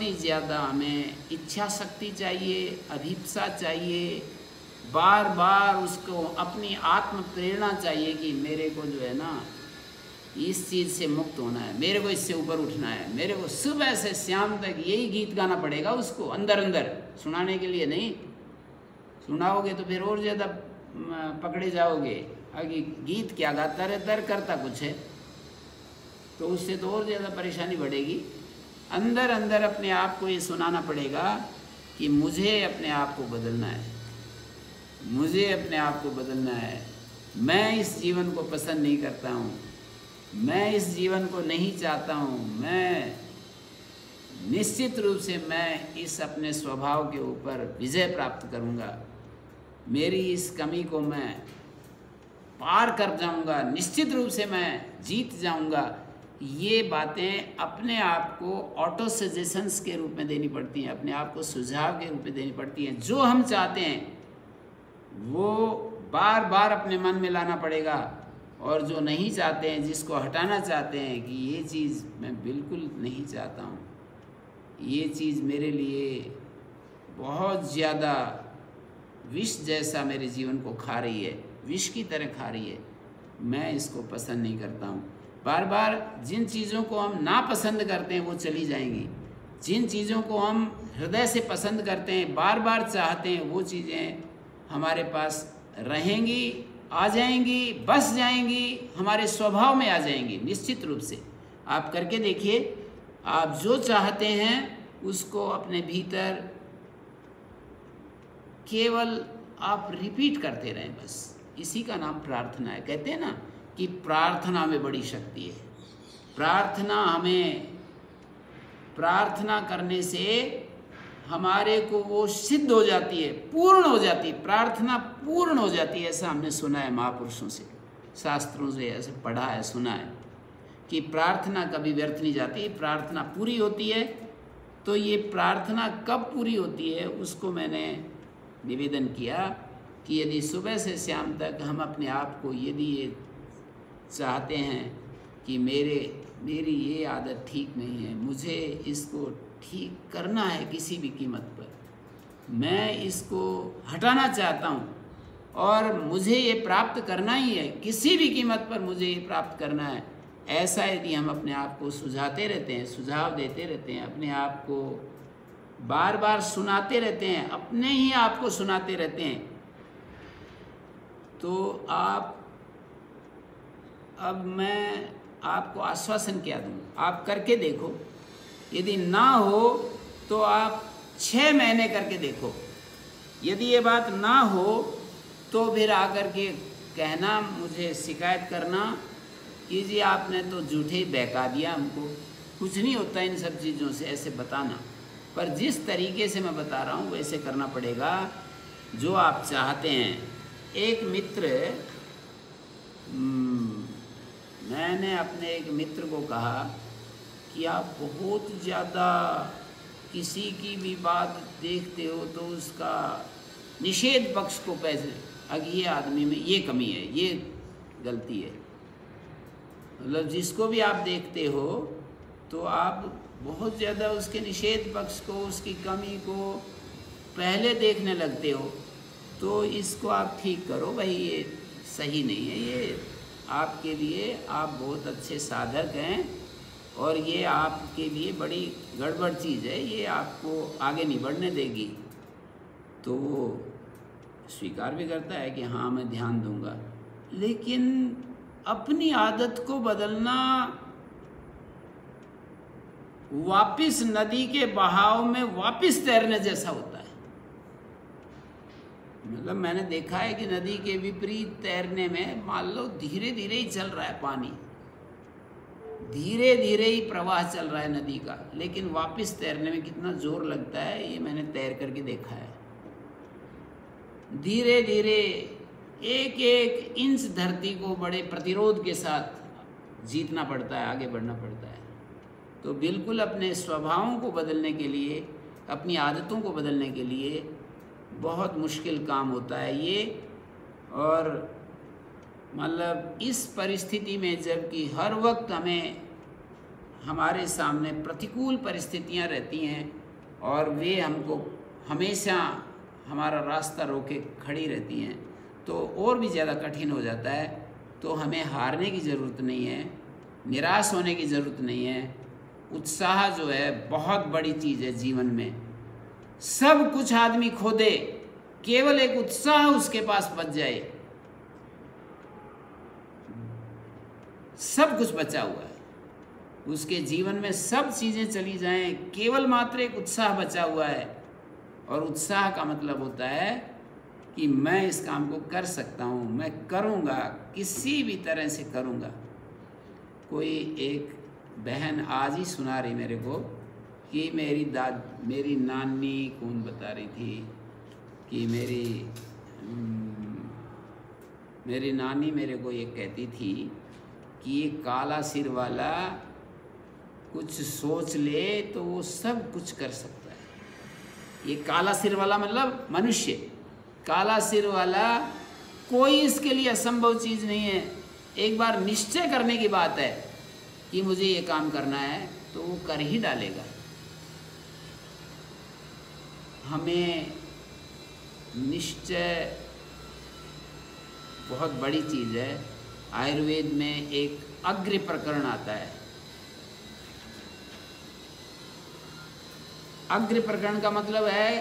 ही ज़्यादा हमें इच्छा शक्ति चाहिए, अभिप्सा चाहिए, बार बार उसको अपनी आत्म प्रेरणा चाहिए कि मेरे को जो है ना इस चीज़ से मुक्त होना है, मेरे को इससे ऊपर उठना है, मेरे को सुबह से शाम तक यही गीत गाना पड़ेगा उसको, अंदर अंदर, सुनाने के लिए नहीं। सुनाओगे तो फिर और ज़्यादा पकड़े जाओगे, आगे गीत क्या गाता रहता है, करता कुछ है, तो उससे तो और ज़्यादा परेशानी बढ़ेगी। अंदर अंदर अपने आप को ये सुनाना पड़ेगा कि मुझे अपने आप को बदलना है, मुझे अपने आप को बदलना है, मैं इस जीवन को पसंद नहीं करता हूँ, मैं इस जीवन को नहीं चाहता हूँ, मैं निश्चित रूप से मैं इस अपने स्वभाव के ऊपर विजय प्राप्त करूँगा, मेरी इस कमी को मैं पार कर जाऊँगा, निश्चित रूप से मैं जीत जाऊँगा। ये बातें अपने आप को ऑटो सजेशंस के रूप में देनी पड़ती हैं, अपने आप को सुझाव के रूप में देनी पड़ती हैं। जो हम चाहते हैं वो बार बार अपने मन में लाना पड़ेगा, और जो नहीं चाहते हैं, जिसको हटाना चाहते हैं कि ये चीज़ मैं बिल्कुल नहीं चाहता हूँ, ये चीज़ मेरे लिए बहुत ज़्यादा विष जैसा मेरे जीवन को खा रही है, विष की तरह खा रही है, मैं इसको पसंद नहीं करता हूँ। बार बार जिन चीज़ों को हम नापसंद करते हैं वो चली जाएंगी, जिन चीज़ों को हम हृदय से पसंद करते हैं, बार बार चाहते हैं, वो चीज़ें हमारे पास रहेंगी, आ जाएंगी, बस जाएंगी, हमारे स्वभाव में आ जाएंगी। निश्चित रूप से आप करके देखिए, आप जो चाहते हैं उसको अपने भीतर केवल आप रिपीट करते रहें, बस इसी का नाम प्रार्थना है। कहते हैं ना कि प्रार्थना में बड़ी शक्ति है। प्रार्थना करने से हमारे को वो सिद्ध हो जाती है, पूर्ण हो जाती है, प्रार्थना पूर्ण हो जाती है। ऐसा हमने सुना है महापुरुषों से, शास्त्रों से ऐसे पढ़ा है, सुना है कि प्रार्थना कभी व्यर्थ नहीं जाती, प्रार्थना पूरी होती है। तो ये प्रार्थना कब पूरी होती है उसको मैंने निवेदन किया कि यदि सुबह से शाम तक हम अपने आप को यदि ये चाहते हैं कि मेरी ये आदत ठीक नहीं है, मुझे इसको ठीक करना है किसी भी कीमत पर, मैं इसको हटाना चाहता हूँ और मुझे ये प्राप्त करना ही है, किसी भी कीमत पर मुझे ये प्राप्त करना है, ऐसा यदि हम अपने आप को सुझाते रहते हैं, सुझाव देते रहते हैं, अपने आप को बार बार सुनाते रहते हैं, अपने ही आप को सुनाते रहते हैं, तो आप अब मैं आपको आश्वासन क्या दूँ, आप करके देखो। यदि ना हो तो आप 6 महीने करके देखो। यदि ये बात ना हो तो फिर आकर के कहना, मुझे शिकायत करना कि जी आपने तो झूठे ही बहका दिया हमको, कुछ नहीं होता इन सब चीज़ों से, ऐसे बताना। पर जिस तरीके से मैं बता रहा हूँ वैसे करना पड़ेगा जो आप चाहते हैं। एक मित्र, मैंने अपने एक मित्र को कहा कि आप बहुत ज़्यादा किसी की भी बात देखते हो तो उसका निषेध पक्ष को पैसे, अगर ये आदमी में ये कमी है, ये गलती है। मतलब जिसको भी आप देखते हो तो आप बहुत ज़्यादा उसके निषेध पक्ष को, उसकी कमी को पहले देखने लगते हो। तो इसको आप ठीक करो भाई, ये सही नहीं है। ये आपके लिए, आप बहुत अच्छे साधक हैं और ये आपके लिए बड़ी गड़बड़ चीज़ है, ये आपको आगे नहीं बढ़ने देगी। तो वो स्वीकार भी करता है कि हाँ मैं ध्यान दूंगा, लेकिन अपनी आदत को बदलना वापिस नदी के बहाव में वापिस तैरने जैसा होता है। मतलब मैंने देखा है कि नदी के विपरीत तैरने में मान लो धीरे धीरे ही चल रहा है पानी, धीरे धीरे ही प्रवाह चल रहा है नदी का, लेकिन वापस तैरने में कितना जोर लगता है ये मैंने तैर करके देखा है। धीरे धीरे एक एक इंच धरती को बड़े प्रतिरोध के साथ जीतना पड़ता है, आगे बढ़ना पड़ता है। तो बिल्कुल अपने स्वभावों को बदलने के लिए, अपनी आदतों को बदलने के लिए बहुत मुश्किल काम होता है ये। और मतलब इस परिस्थिति में जबकि हर वक्त हमें, हमारे सामने प्रतिकूल परिस्थितियां रहती हैं और वे हमको हमेशा हमारा रास्ता रोके खड़ी रहती हैं, तो और भी ज़्यादा कठिन हो जाता है। तो हमें हारने की ज़रूरत नहीं है, निराश होने की ज़रूरत नहीं है। उत्साह जो है बहुत बड़ी चीज़ है जीवन में। सब कुछ आदमी खो दे, केवल एक उत्साह उसके पास बच जाए, सब कुछ बचा हुआ है उसके जीवन में। सब चीज़ें चली जाएं, केवल मात्र एक उत्साह बचा हुआ है। और उत्साह का मतलब होता है कि मैं इस काम को कर सकता हूँ, मैं करूँगा, किसी भी तरह से करूँगा। कोई एक बहन आज ही सुना रही मेरे को कि मेरी नानी कौन बता रही थी कि मेरी नानी मेरे को ये कहती थी कि ये काला सिर वाला कुछ सोच ले तो वो सब कुछ कर सकता है। ये काला सिर वाला मतलब मनुष्य, काला सिर वाला कोई इसके लिए असंभव चीज़ नहीं है। एक बार निश्चय करने की बात है कि मुझे ये काम करना है तो वो कर ही डालेगा। हमें निश्चय बहुत बड़ी चीज़ है। आयुर्वेद में एक अग्र प्रकरण आता है। अग्र प्रकरण का मतलब है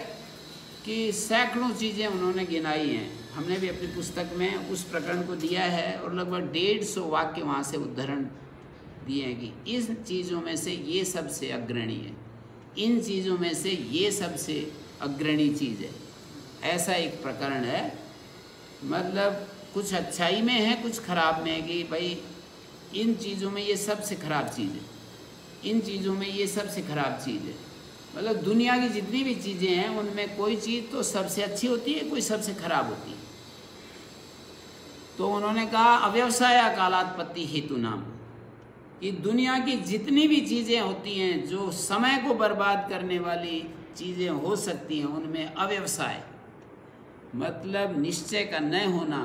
कि सैकड़ों चीज़ें उन्होंने गिनाई हैं। हमने भी अपनी पुस्तक में उस प्रकरण को दिया है और लगभग 150 वाक्य वहाँ से उदाहरण दिए हैं कि इस चीज़ों में से ये सबसे अग्रणी है, इन चीज़ों में से ये सबसे अग्रणी चीज़ है। ऐसा एक प्रकरण है। मतलब कुछ अच्छाई में है, कुछ खराब में है कि भाई इन चीज़ों में ये सबसे खराब चीज़ है, इन चीज़ों में ये सबसे खराब चीज़ है। मतलब दुनिया की जितनी भी चीज़ें हैं उनमें कोई चीज़ तो सबसे अच्छी होती है, कोई सबसे खराब होती है। तो उन्होंने कहा अव्यवसाय कालात्पत्ति हेतु नाम, कि दुनिया की जितनी भी चीज़ें होती हैं जो समय को बर्बाद करने वाली चीज़ें हो सकती हैं, उनमें अव्यवसाय मतलब निश्चय का न होना,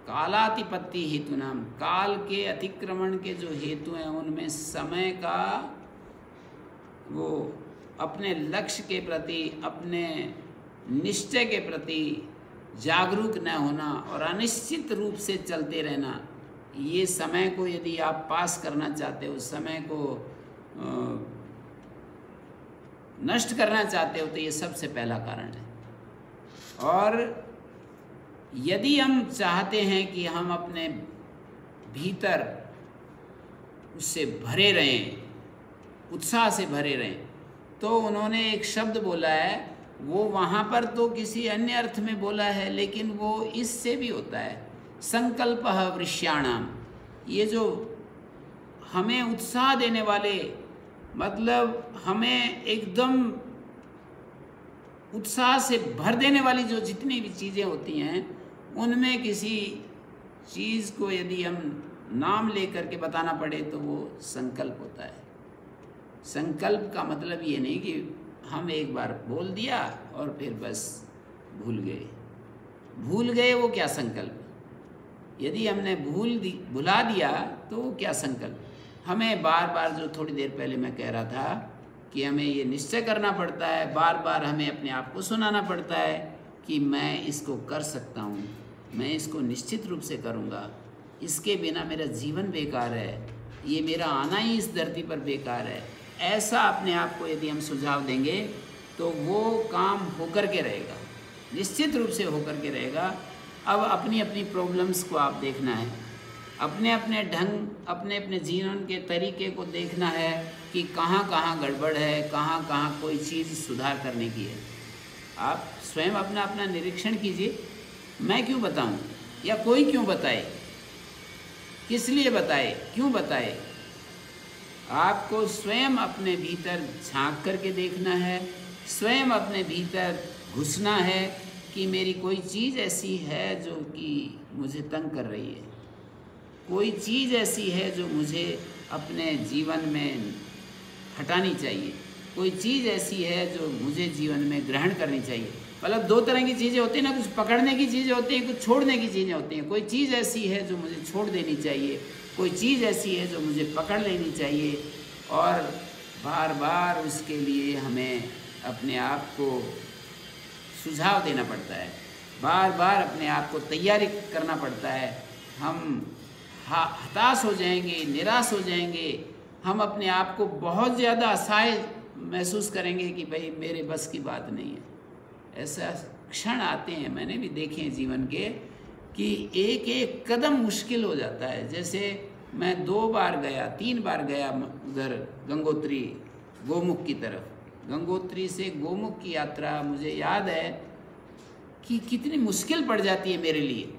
कालातिपत्ति हेतु नाम, काल के अतिक्रमण के जो हेतु हैं उनमें समय का, वो अपने लक्ष्य के प्रति, अपने निश्चय के प्रति जागरूक न होना और अनिश्चित रूप से चलते रहना। ये समय को यदि आप पास करना चाहते हो, समय को नष्ट करना चाहते हो, तो ये सबसे पहला कारण है। और यदि हम चाहते हैं कि हम अपने भीतर उससे भरे रहें, उत्साह से भरे रहें। तो उन्होंने एक शब्द बोला है, वो वहाँ पर तो किसी अन्य अर्थ में बोला है, लेकिन वो इससे भी होता है, संकल्पः वृष्याणाम। ये जो हमें उत्साह देने वाले, मतलब हमें एकदम उत्साह से भर देने वाली जो जितनी भी चीज़ें होती हैं, उनमें किसी चीज़ को यदि हम नाम लेकर के बताना पड़े तो वो संकल्प होता है। संकल्प का मतलब ये नहीं कि हम एक बार बोल दिया और फिर बस भूल गए, वो क्या संकल्प। यदि हमने भुला दिया तो वो क्या संकल्प। हमें बार बार, जो थोड़ी देर पहले मैं कह रहा था कि हमें ये निश्चय करना पड़ता है, बार बार हमें अपने आप को सुनाना पड़ता है कि मैं इसको कर सकता हूँ, मैं इसको निश्चित रूप से करूँगा, इसके बिना मेरा जीवन बेकार है, ये मेरा आना ही इस धरती पर बेकार है। ऐसा अपने आप को यदि हम सुझाव देंगे तो वो काम होकर के रहेगा, निश्चित रूप से होकर के रहेगा। अब अपनी अपनी प्रॉब्लम्स को आप देखना है, अपने अपने ढंग, अपने अपने जीवन के तरीके को देखना है कि कहाँ कहाँ गड़बड़ है, कहाँ कहाँ कोई चीज़ सुधार करने की है। आप स्वयं अपना अपना निरीक्षण कीजिए। मैं क्यों बताऊं या कोई क्यों बताए, किस लिए बताए, क्यों बताए? आपको स्वयं अपने भीतर झांक करके देखना है, स्वयं अपने भीतर घुसना है कि मेरी कोई चीज़ ऐसी है जो कि मुझे तंग कर रही है, कोई चीज़ ऐसी है जो मुझे अपने जीवन में हटानी चाहिए, कोई चीज़ ऐसी है जो मुझे जीवन में ग्रहण करनी चाहिए। मतलब दो तरह की चीज़ें होती हैं ना, कुछ पकड़ने की चीज़ें होती हैं, कुछ छोड़ने की चीज़ें होती हैं। कोई चीज़ ऐसी है जो मुझे छोड़ देनी चाहिए, कोई चीज़ ऐसी है जो मुझे पकड़ लेनी चाहिए, और बार बार उसके लिए हमें अपने आप को सुझाव देना पड़ता है, बार बार अपने आप को तैयारी करना पड़ता है। हम हताश हो जाएंगे, निराश हो जाएंगे, हम अपने आप को बहुत ज़्यादा असहाय महसूस करेंगे कि भाई मेरे बस की बात नहीं है। ऐसा क्षण आते हैं, मैंने भी देखे हैं जीवन के, कि एक एक कदम मुश्किल हो जाता है। जैसे मैं 2 बार गया, 3 बार गया उधर गंगोत्री गोमुख की तरफ। गंगोत्री से गोमुख की यात्रा मुझे याद है कि कितनी मुश्किल पड़ जाती है मेरे लिए।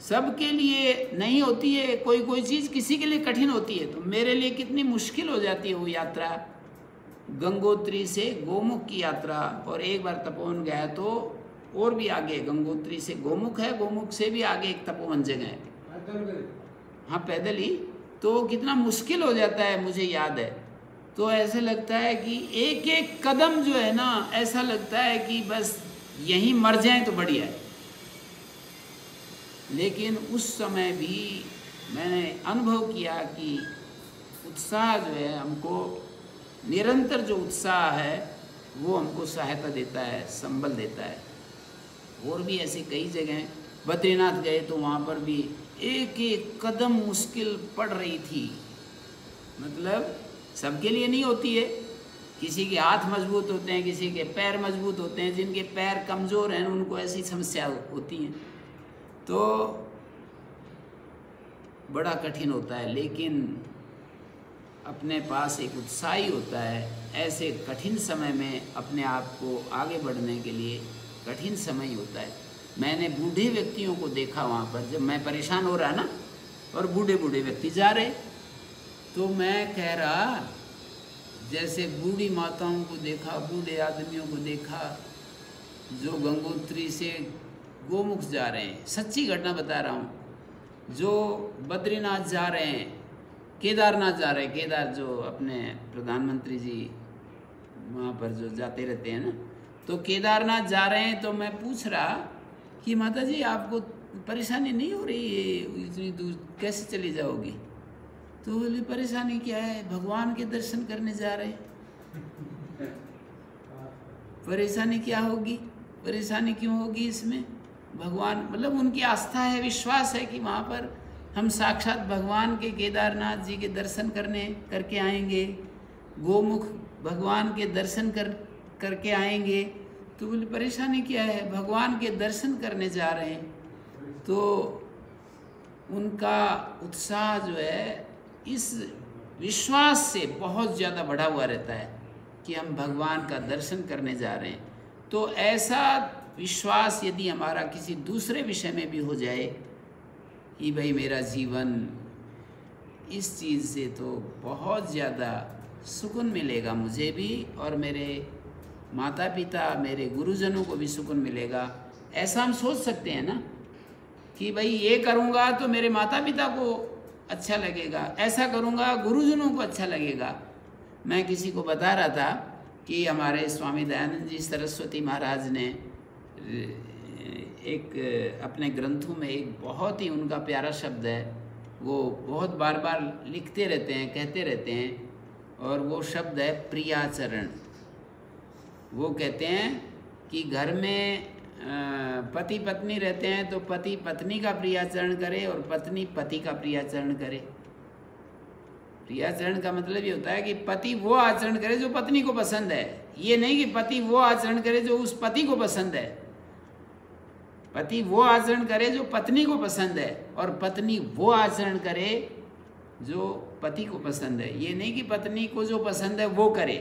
सबके लिए नहीं होती है, कोई कोई चीज़ किसी के लिए कठिन होती है, तो मेरे लिए कितनी मुश्किल हो जाती है वो यात्रा, गंगोत्री से गोमुख की यात्रा। और एक बार तपोवन गया तो और भी आगे, गंगोत्री से गोमुख है, गोमुख से भी आगे एक तपोवन जगह है, हाँ पैदल ही। तो कितना मुश्किल हो जाता है मुझे याद है। तो ऐसे लगता है कि एक एक कदम जो है ना, ऐसा लगता है कि बस यहीं मर जाएं तो बढ़िया है। लेकिन उस समय भी मैंने अनुभव किया कि उत्साह जो है, हमको निरंतर जो उत्साह है वो हमको सहायता देता है, संबल देता है। और भी ऐसी कई जगह, बद्रीनाथ गए तो वहाँ पर भी एक एक कदम मुश्किल पड़ रही थी। मतलब सबके लिए नहीं होती है, किसी के हाथ मजबूत होते हैं, किसी के पैर मजबूत होते हैं, जिनके पैर कमज़ोर हैं उनको ऐसी समस्या होती हैं, तो बड़ा कठिन होता है। लेकिन अपने पास एक उत्साही होता है, ऐसे कठिन समय में अपने आप को आगे बढ़ने के लिए कठिन समय ही होता है। मैंने बूढ़े व्यक्तियों को देखा वहाँ पर, जब मैं परेशान हो रहा ना, और बूढ़े बूढ़े व्यक्ति जा रहे, तो मैं कह रहा, जैसे बूढ़ी माताओं को देखा, बूढ़े आदमियों को देखा जो गंगोत्री से गोमुख जा रहे हैं, सच्ची घटना बता रहा हूँ, जो बद्रीनाथ जा रहे हैं, केदारनाथ जा रहे हैं, केदार जो अपने प्रधानमंत्री जी वहाँ पर जो जाते रहते हैं ना, तो केदारनाथ जा रहे हैं। तो मैं पूछ रहा कि माता जी आपको परेशानी नहीं हो रही है, इतनी दूर कैसे चली जाओगी? तो बोले परेशानी क्या है, भगवान के दर्शन करने जा रहे हैं, परेशानी क्या होगी, परेशानी क्यों होगी इसमें? भगवान, मतलब उनकी आस्था है, विश्वास है कि वहाँ पर हम साक्षात भगवान के, केदारनाथ जी के दर्शन करके आएंगे, गोमुख भगवान के दर्शन करके आएंगे। तो बोले परेशानी क्या है, भगवान के दर्शन करने जा रहे हैं। तो उनका उत्साह जो है इस विश्वास से बहुत ज़्यादा बढ़ा हुआ रहता है कि हम भगवान का दर्शन करने जा रहे हैं। तो ऐसा विश्वास यदि हमारा किसी दूसरे विषय में भी हो जाए कि भाई मेरा जीवन इस चीज़ से तो बहुत ज़्यादा सुकून मिलेगा मुझे भी, और मेरे माता पिता मेरे गुरुजनों को भी सुकून मिलेगा, ऐसा हम सोच सकते हैं ना कि भाई ये करूँगा तो मेरे माता पिता को अच्छा लगेगा, ऐसा करूँगा गुरुजनों को अच्छा लगेगा। मैं किसी को बता रहा था कि हमारे स्वामी दयानंद जी सरस्वती महाराज ने एक अपने ग्रंथों में एक बहुत ही उनका प्यारा शब्द है, वो बहुत बार बार लिखते रहते हैं, कहते रहते हैं, और वो शब्द है प्रियाचरण। वो कहते हैं कि घर में पति पत्नी रहते हैं तो पति पत्नी का प्रियाचरण करे और पत्नी पति का प्रियाचरण करे। प्रियाचरण का मतलब ये होता है कि पति वो आचरण करे जो पत्नी को पसंद है, ये नहीं कि पति वो आचरण करे जो उस पति को पसंद है। पति वो आचरण करे जो पत्नी को पसंद है, और पत्नी वो आचरण करे जो पति को पसंद है। ये नहीं कि पत्नी को जो पसंद है वो करे,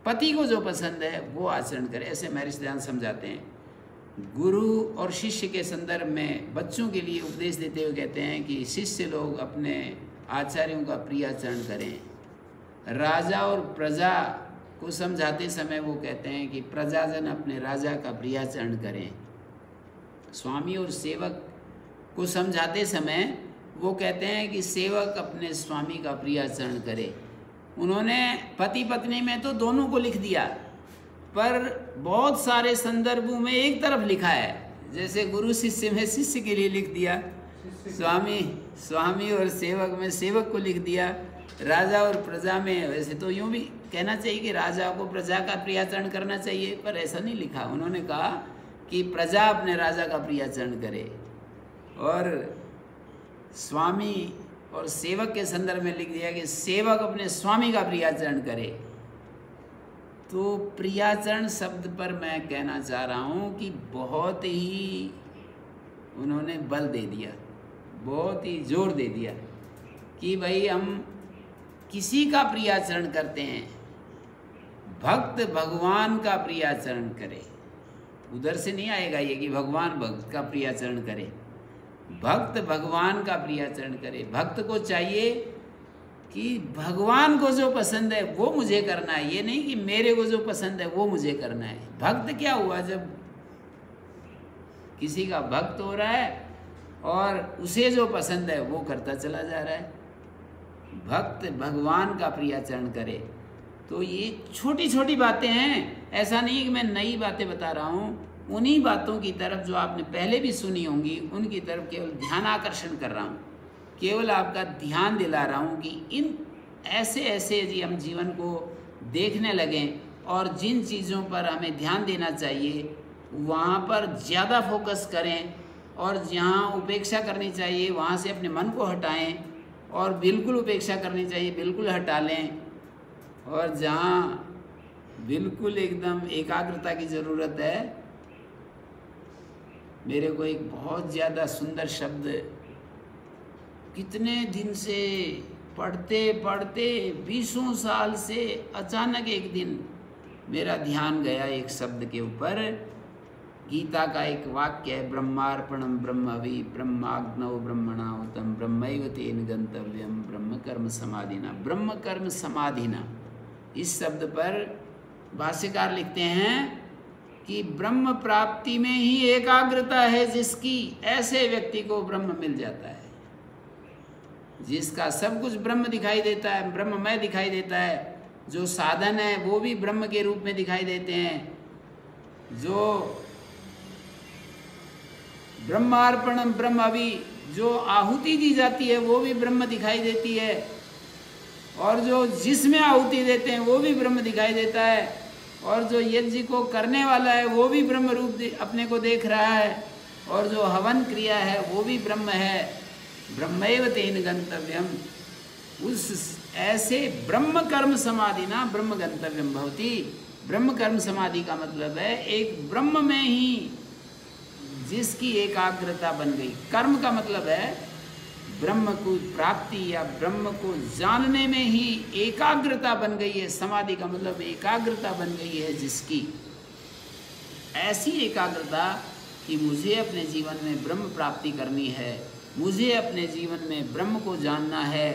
पति को जो पसंद है वो आचरण करे। ऐसे महर्षि दयानंद समझाते हैं। गुरु और शिष्य के संदर्भ में बच्चों के लिए उपदेश देते हुए कहते हैं कि शिष्य लोग अपने आचार्यों का प्रियाचरण करें। राजा और प्रजा को समझाते समय वो कहते हैं कि प्रजाजन अपने राजा का प्रियाचरण करें। स्वामी और सेवक को समझाते समय वो कहते हैं कि सेवक अपने स्वामी का प्रियाचरण करे। उन्होंने पति पत्नी में तो दोनों को लिख दिया, पर बहुत सारे संदर्भों में एक तरफ लिखा है। जैसे गुरु शिष्य में शिष्य के लिए लिख दिया, स्वामी और सेवक में सेवक को लिख दिया, राजा और प्रजा में। वैसे तो यूँ भी कहना चाहिए कि राजा को प्रजा का प्रियाचरण करना चाहिए, पर ऐसा नहीं लिखा। उन्होंने कहा कि प्रजा अपने राजा का प्रियाचरण करे, और स्वामी और सेवक के संदर्भ में लिख दिया कि सेवक अपने स्वामी का प्रियाचरण करे। तो प्रियाचरण शब्द पर मैं कहना चाह रहा हूँ कि बहुत ही उन्होंने बल दे दिया, बहुत ही जोर दे दिया कि भाई हम किसी का प्रियाचरण करते हैं, भक्त भगवान का प्रियाचरण करे। उधर से नहीं आएगा ये कि भगवान भक्त का प्रियाचरण करे, भक्त भगवान का प्रियाचरण करे। भक्त को चाहिए कि भगवान को जो पसंद है वो मुझे करना है, ये नहीं कि मेरे को जो पसंद है वो मुझे करना है। भक्त क्या हुआ? जब किसी का भक्त हो रहा है और उसे जो पसंद है वो करता चला जा रहा है। भक्त भगवान का प्रियाचरण करे। तो ये छोटी छोटी बातें हैं, ऐसा नहीं कि मैं नई बातें बता रहा हूँ। उन्हीं बातों की तरफ जो आपने पहले भी सुनी होंगी उनकी तरफ केवल ध्यान आकर्षण कर रहा हूँ, केवल आपका ध्यान दिला रहा हूँ कि इन ऐसे ऐसे यदि हम जीवन को देखने लगें और जिन चीज़ों पर हमें ध्यान देना चाहिए वहाँ पर ज़्यादा फोकस करें, और जहाँ उपेक्षा करनी चाहिए वहाँ से अपने मन को हटाएं, और बिल्कुल उपेक्षा करनी चाहिए बिल्कुल हटा लें, और जहाँ बिल्कुल एकदम एकाग्रता की ज़रूरत है। मेरे को एक बहुत ज़्यादा सुंदर शब्द कितने दिन से पढ़ते पढ़ते 20 साल से अचानक एक दिन मेरा ध्यान गया एक शब्द के ऊपर। गीता का एक वाक्य है, ब्रह्मार्पणम ब्रह्मवि ब्रह्माग्नौ ब्रह्मणाहुतम ब्रह्मैव तेन गंतव्यम ब्रह्म कर्म समाधिना। ब्रह्म कर्म समाधिना, इस शब्द पर भाष्यकार लिखते हैं कि ब्रह्म प्राप्ति में ही एकाग्रता है जिसकी, ऐसे व्यक्ति को ब्रह्म मिल जाता है। जिसका सब कुछ ब्रह्म दिखाई देता है, ब्रह्ममय दिखाई देता है, जो साधन है वो भी ब्रह्म के रूप में दिखाई देते हैं, जो ब्रह्मार्पणम ब्रह्मवि, जो आहुति दी जाती है वो भी ब्रह्म दिखाई देती है, और जो जिसमें आहुति देते हैं वो भी ब्रह्म दिखाई देता है, और जो यज्ञ को करने वाला है वो भी ब्रह्म रूप अपने को देख रहा है, और जो हवन क्रिया है वो भी ब्रह्म है। ब्रह्मैव तेन गंतव्यम, उस ऐसे ब्रह्म कर्म समाधि ना ब्रह्म गंतव्यम भवति। ब्रह्म कर्म समाधि का मतलब है एक ब्रह्म में ही जिसकी एकाग्रता बन गई। कर्म का मतलब है ब्रह्म को प्राप्ति या ब्रह्म को जानने में ही एकाग्रता बन गई है। समाधि का मतलब एकाग्रता बन गई है जिसकी, ऐसी एकाग्रता कि मुझे अपने जीवन में ब्रह्म प्राप्ति करनी है, मुझे अपने जीवन में ब्रह्म को जानना है,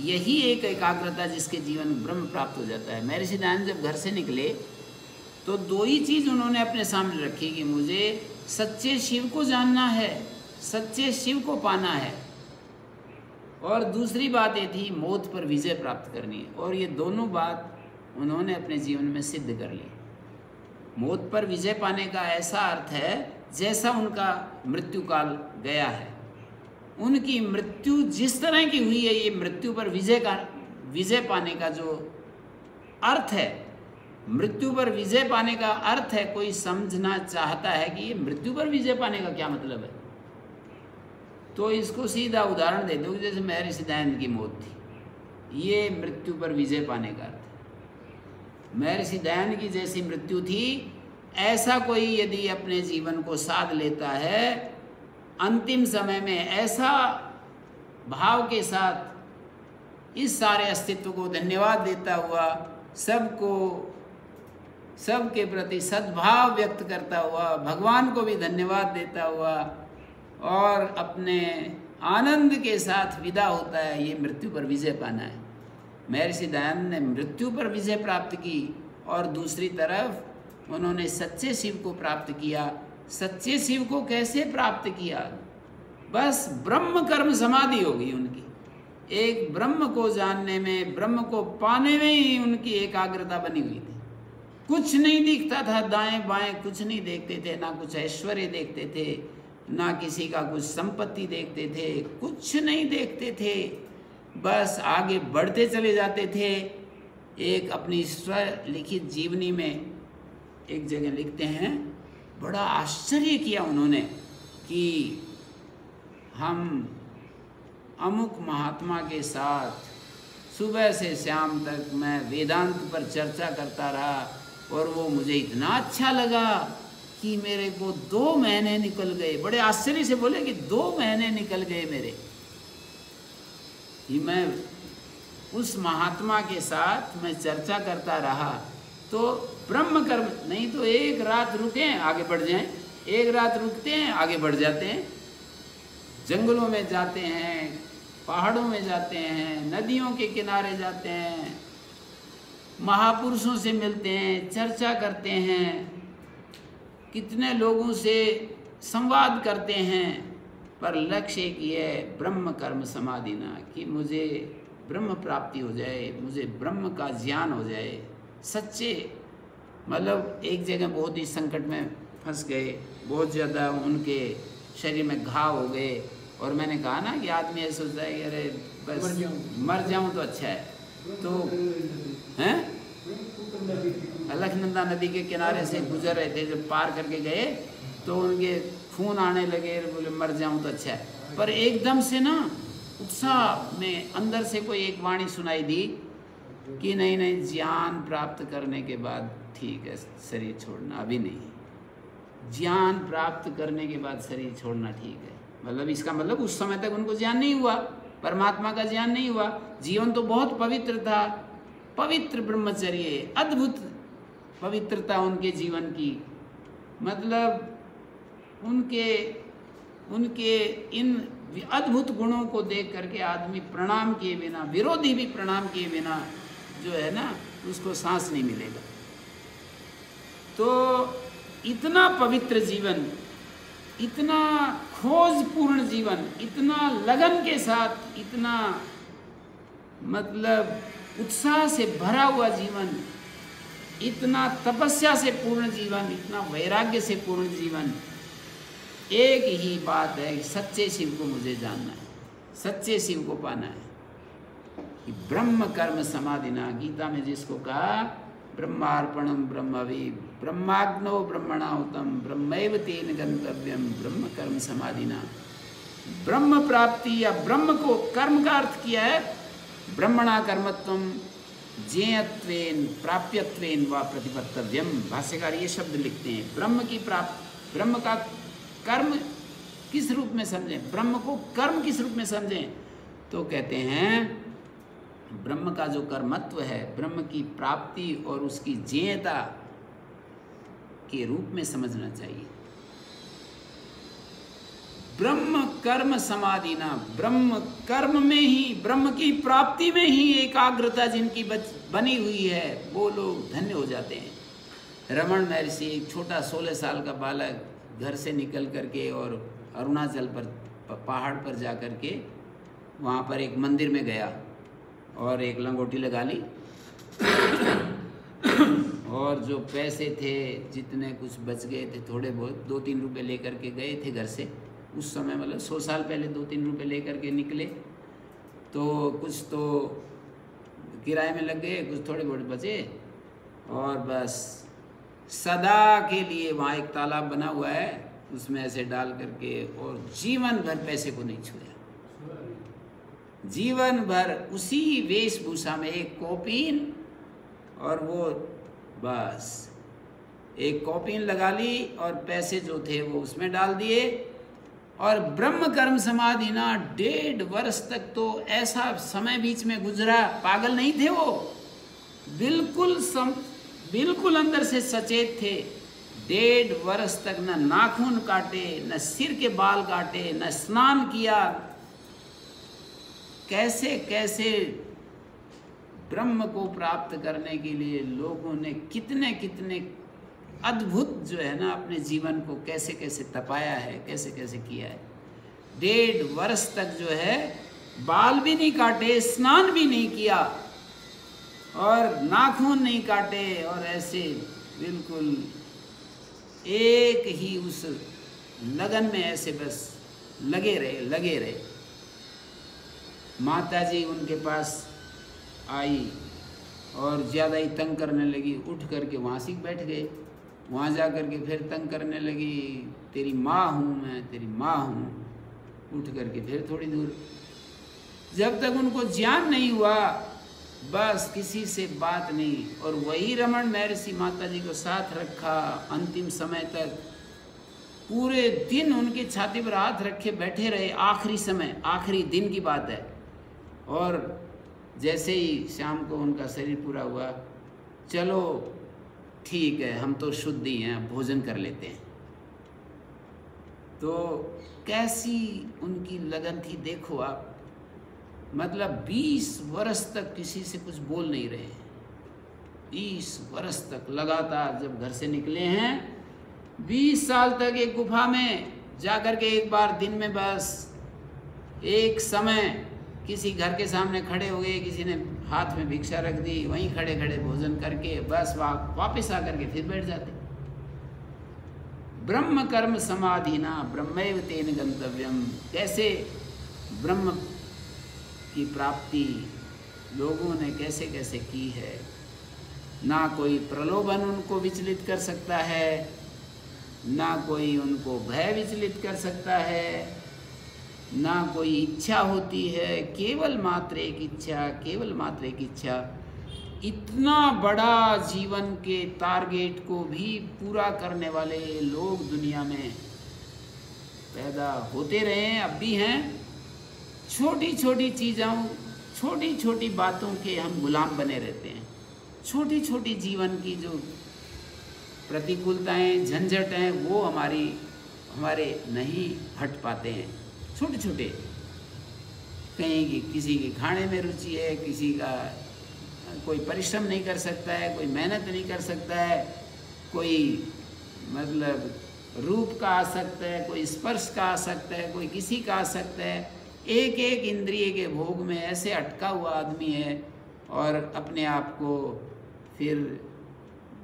यही एक एकाग्रता जिसके जीवन में ब्रह्म प्राप्त हो जाता है। महर्षि दयानंद जब घर से निकले तो दो ही चीज़ उन्होंने अपने सामने रखी कि मुझे सच्चे शिव को जानना है, सच्चे शिव को पाना है, और दूसरी बात ये थी मौत पर विजय प्राप्त करनी है। और ये दोनों बात उन्होंने अपने जीवन में सिद्ध कर ली। मौत पर विजय पाने का ऐसा अर्थ है जैसा उनका मृत्यु काल गया है, उनकी मृत्यु जिस तरह की हुई है, ये मृत्यु पर विजय पाने का जो अर्थ है, मृत्यु पर विजय पाने का अर्थ है। कोई समझना चाहता है कि ये मृत्यु पर विजय पाने का क्या मतलब है, तो इसको सीधा उदाहरण दे दो, जैसे महर्षि दयानंद की मौत थी, ये मृत्यु पर विजय पाने का अर्थ है। महर्षि दयानंद की जैसी मृत्यु थी, ऐसा कोई यदि अपने जीवन को साध लेता है अंतिम समय में, ऐसा भाव के साथ इस सारे अस्तित्व को धन्यवाद देता हुआ, सबको, सबके प्रति सद्भाव व्यक्त करता हुआ, भगवान को भी धन्यवाद देता हुआ और अपने आनंद के साथ विदा होता है, ये मृत्यु पर विजय पाना है। महर्षि दयानंद ने मृत्यु पर विजय प्राप्त की और दूसरी तरफ उन्होंने सच्चे शिव को प्राप्त किया। सच्चे शिव को कैसे प्राप्त किया? बस ब्रह्म कर्म समाधि हो गई उनकी। एक ब्रह्म को जानने में, ब्रह्म को पाने में ही उनकी एकाग्रता बनी हुई थी। कुछ नहीं दिखता था, दाएं बाएं कुछ नहीं देखते थे, ना कुछ ऐश्वर्य देखते थे, ना किसी का कुछ संपत्ति देखते थे, कुछ नहीं देखते थे, बस आगे बढ़ते चले जाते थे। एक अपनी स्वलिखित जीवनी में एक जगह लिखते हैं, बड़ा आश्चर्य किया उन्होंने कि हम अमुक महात्मा के साथ सुबह से शाम तक मैं वेदांत पर चर्चा करता रहा और वो मुझे इतना अच्छा लगा कि मेरे को 2 महीने निकल गए। बड़े आश्चर्य से बोले कि 2 महीने निकल गए मेरे, कि मैं उस महात्मा के साथ मैं चर्चा करता रहा। तो ब्रह्म कर्म नहीं तो एक रात रुके आगे बढ़ जाएं, एक रात रुकते हैं आगे बढ़ जाते हैं, जंगलों में जाते हैं, पहाड़ों में जाते हैं, नदियों के किनारे जाते हैं, महापुरुषों से मिलते हैं, चर्चा करते हैं, कितने लोगों से संवाद करते हैं, पर लक्ष्य एक ही है, ब्रह्म कर्म समाधि ना, कि मुझे ब्रह्म प्राप्ति हो जाए, मुझे ब्रह्म का ज्ञान हो जाए। सच्चे मतलब एक जगह बहुत ही संकट में फंस गए, बहुत ज़्यादा उनके शरीर में घाव हो गए, और मैंने कहा ना कि आदमी ऐसा सोचता है कि अरे बस मर जाऊं तो अच्छा है, तो हैं अलकनंदा नदी के किनारे से गुजर रहे थे, जब पार करके गए तो उनके खून आने लगे, बोले मर जाऊं तो अच्छा है। पर एकदम से ना उत्साह में अंदर से कोई एक वाणी सुनाई दी कि नहीं नहीं, ज्ञान प्राप्त करने के बाद ठीक है शरीर छोड़ना, अभी नहीं, ज्ञान प्राप्त करने के बाद शरीर छोड़ना ठीक है। मतलब इसका मतलब उस समय तक उनको ज्ञान नहीं हुआ, परमात्मा का ज्ञान नहीं हुआ, जीवन तो बहुत पवित्र था, पवित्र ब्रह्मचर्य, अद्भुत पवित्रता उनके जीवन की। मतलब उनके इन अद्भुत गुणों को देख करके आदमी प्रणाम किए बिना, विरोधी भी प्रणाम किए बिना जो है ना उसको सांस नहीं मिलेगा। तो इतना पवित्र जीवन, इतना खोजपूर्ण जीवन, इतना लगन के साथ, इतना मतलब उत्साह से भरा हुआ जीवन, इतना तपस्या से पूर्ण जीवन, इतना वैराग्य से पूर्ण जीवन। एक ही बात है कि सच्चे शिव को मुझे जानना है, सच्चे शिव को पाना है, कि ब्रह्म कर्म समाधिना, गीता में जिसको कहा ब्रह्मार्पणम ब्रह्मवि ब्रह्माग्नो ब्रह्मणाहुतम ब्रह्मैव तेन गंतव्यम ब्रह्म कर्म समाधिना। ब्रह्म प्राप्ति या ब्रह्म को, कर्म का अर्थ किया है ब्रह्मणा कर्मत्वम ज्ञेयत्वेन प्राप्यत्वेन व प्रतिपत्तव्यम। भाष्यकार ये शब्द लिखते हैं, ब्रह्म की प्राप्त, ब्रह्म का कर्म किस रूप में समझें, ब्रह्म को कर्म किस रूप में समझें? तो कहते हैं ब्रह्म का जो कर्मत्व है, ब्रह्म की प्राप्ति और उसकी ज्ञेयता के रूप में समझना चाहिए। ब्रह्म कर्म समाधि ना, ब्रह्म कर्म में ही, ब्रह्म की प्राप्ति में ही एकाग्रता जिनकी बनी हुई है, वो लोग धन्य हो जाते हैं। रमण महर्षि एक छोटा 16 साल का बालक घर से निकल करके और अरुणाचल पर पहाड़ पर जा कर के वहाँ पर एक मंदिर में गया और एक लंगोटी लगा ली और जो पैसे थे, जितने कुछ बच गए थे, थोड़े बहुत 2-3 रुपए लेकर के गए थे घर से। उस समय मतलब 100 साल पहले 2-3 रुपए लेकर के निकले, तो कुछ तो किराए में लग गए, कुछ थोड़े बहुत बचे, और बस सदा के लिए वहाँ एक तालाब बना हुआ है, उसमें ऐसे डाल करके और जीवन भर पैसे को नहीं छुआ। जीवन भर उसी वेशभूषा में, एक कॉपीन, और वो बस एक कॉपीन लगा ली और पैसे जो थे वो उसमें डाल दिए। और ब्रह्म कर्म समाधि ना 1.5 वर्ष तक तो ऐसा समय बीच में गुजरा, पागल नहीं थे वो, बिल्कुल अंदर से सचेत थे। 1.5 वर्ष तक न नाखून काटे, न सिर के बाल काटे, न स्नान किया। कैसे कैसे ब्रह्म को प्राप्त करने के लिए लोगों ने कितने कितने अद्भुत जो है ना अपने जीवन को कैसे कैसे तपाया है, कैसे कैसे किया है। 1.5 वर्ष तक जो है बाल भी नहीं काटे, स्नान भी नहीं किया और नाखून नहीं काटे, और ऐसे बिल्कुल एक ही उस लगन में ऐसे बस लगे रहे। माता जी उनके पास आई और ज़्यादा ही तंग करने लगी, उठ करके वहाँ से बैठ गए। वहाँ जा कर के फिर तंग करने लगी, तेरी माँ हूँ मैं, तेरी माँ हूँ। उठ करके फिर थोड़ी दूर, जब तक उनको ज्ञान नहीं हुआ बस किसी से बात नहीं। और वही रमण महर्षि माता जी को साथ रखा अंतिम समय तक, पूरे दिन उनकी छाती पर हाथ रखे बैठे रहे, आखिरी समय, आखिरी दिन की बात है। और जैसे ही शाम को उनका शरीर पूरा हुआ, चलो ठीक है, हम तो शुद्ध ही हैं, भोजन कर लेते हैं। तो कैसी उनकी लगन थी देखो आप, मतलब 20 वर्ष तक किसी से कुछ बोल नहीं रहे। 20 वर्ष तक लगातार, जब घर से निकले हैं 20 साल तक एक गुफा में जाकर के एक बार दिन में बस एक समय किसी घर के सामने खड़े हो गए, किसी ने हाथ में भिक्षा रख दी, वहीं खड़े खड़े भोजन करके बस वापस आकर के फिर बैठ जाते। ब्रह्म कर्म समाधिना ब्रह्मैव तेन गंतव्यम। कैसे ब्रह्म की प्राप्ति लोगों ने कैसे कैसे की है। ना कोई प्रलोभन उनको विचलित कर सकता है, ना कोई उनको भय विचलित कर सकता है, ना कोई इच्छा होती है, केवल मात्र एक इच्छा, केवल मात्र एक इच्छा। इतना बड़ा जीवन के टारगेट को भी पूरा करने वाले लोग दुनिया में पैदा होते रहे हैं, अब भी हैं। छोटी छोटी चीज़ों, छोटी छोटी बातों के हम गुलाम बने रहते हैं। छोटी छोटी जीवन की जो प्रतिकूलताएं, झंझट हैं, वो हमारे नहीं हट पाते हैं। छोटे छोटे, कहीं की किसी के खाने में रुचि है, किसी का कोई परिश्रम नहीं कर सकता है, कोई मेहनत नहीं कर सकता है, कोई मतलब रूप का आसक्त है, कोई स्पर्श का आसक्त है, कोई किसी का आसक्त है। एक एक इंद्रिय के भोग में ऐसे अटका हुआ आदमी है और अपने आप को फिर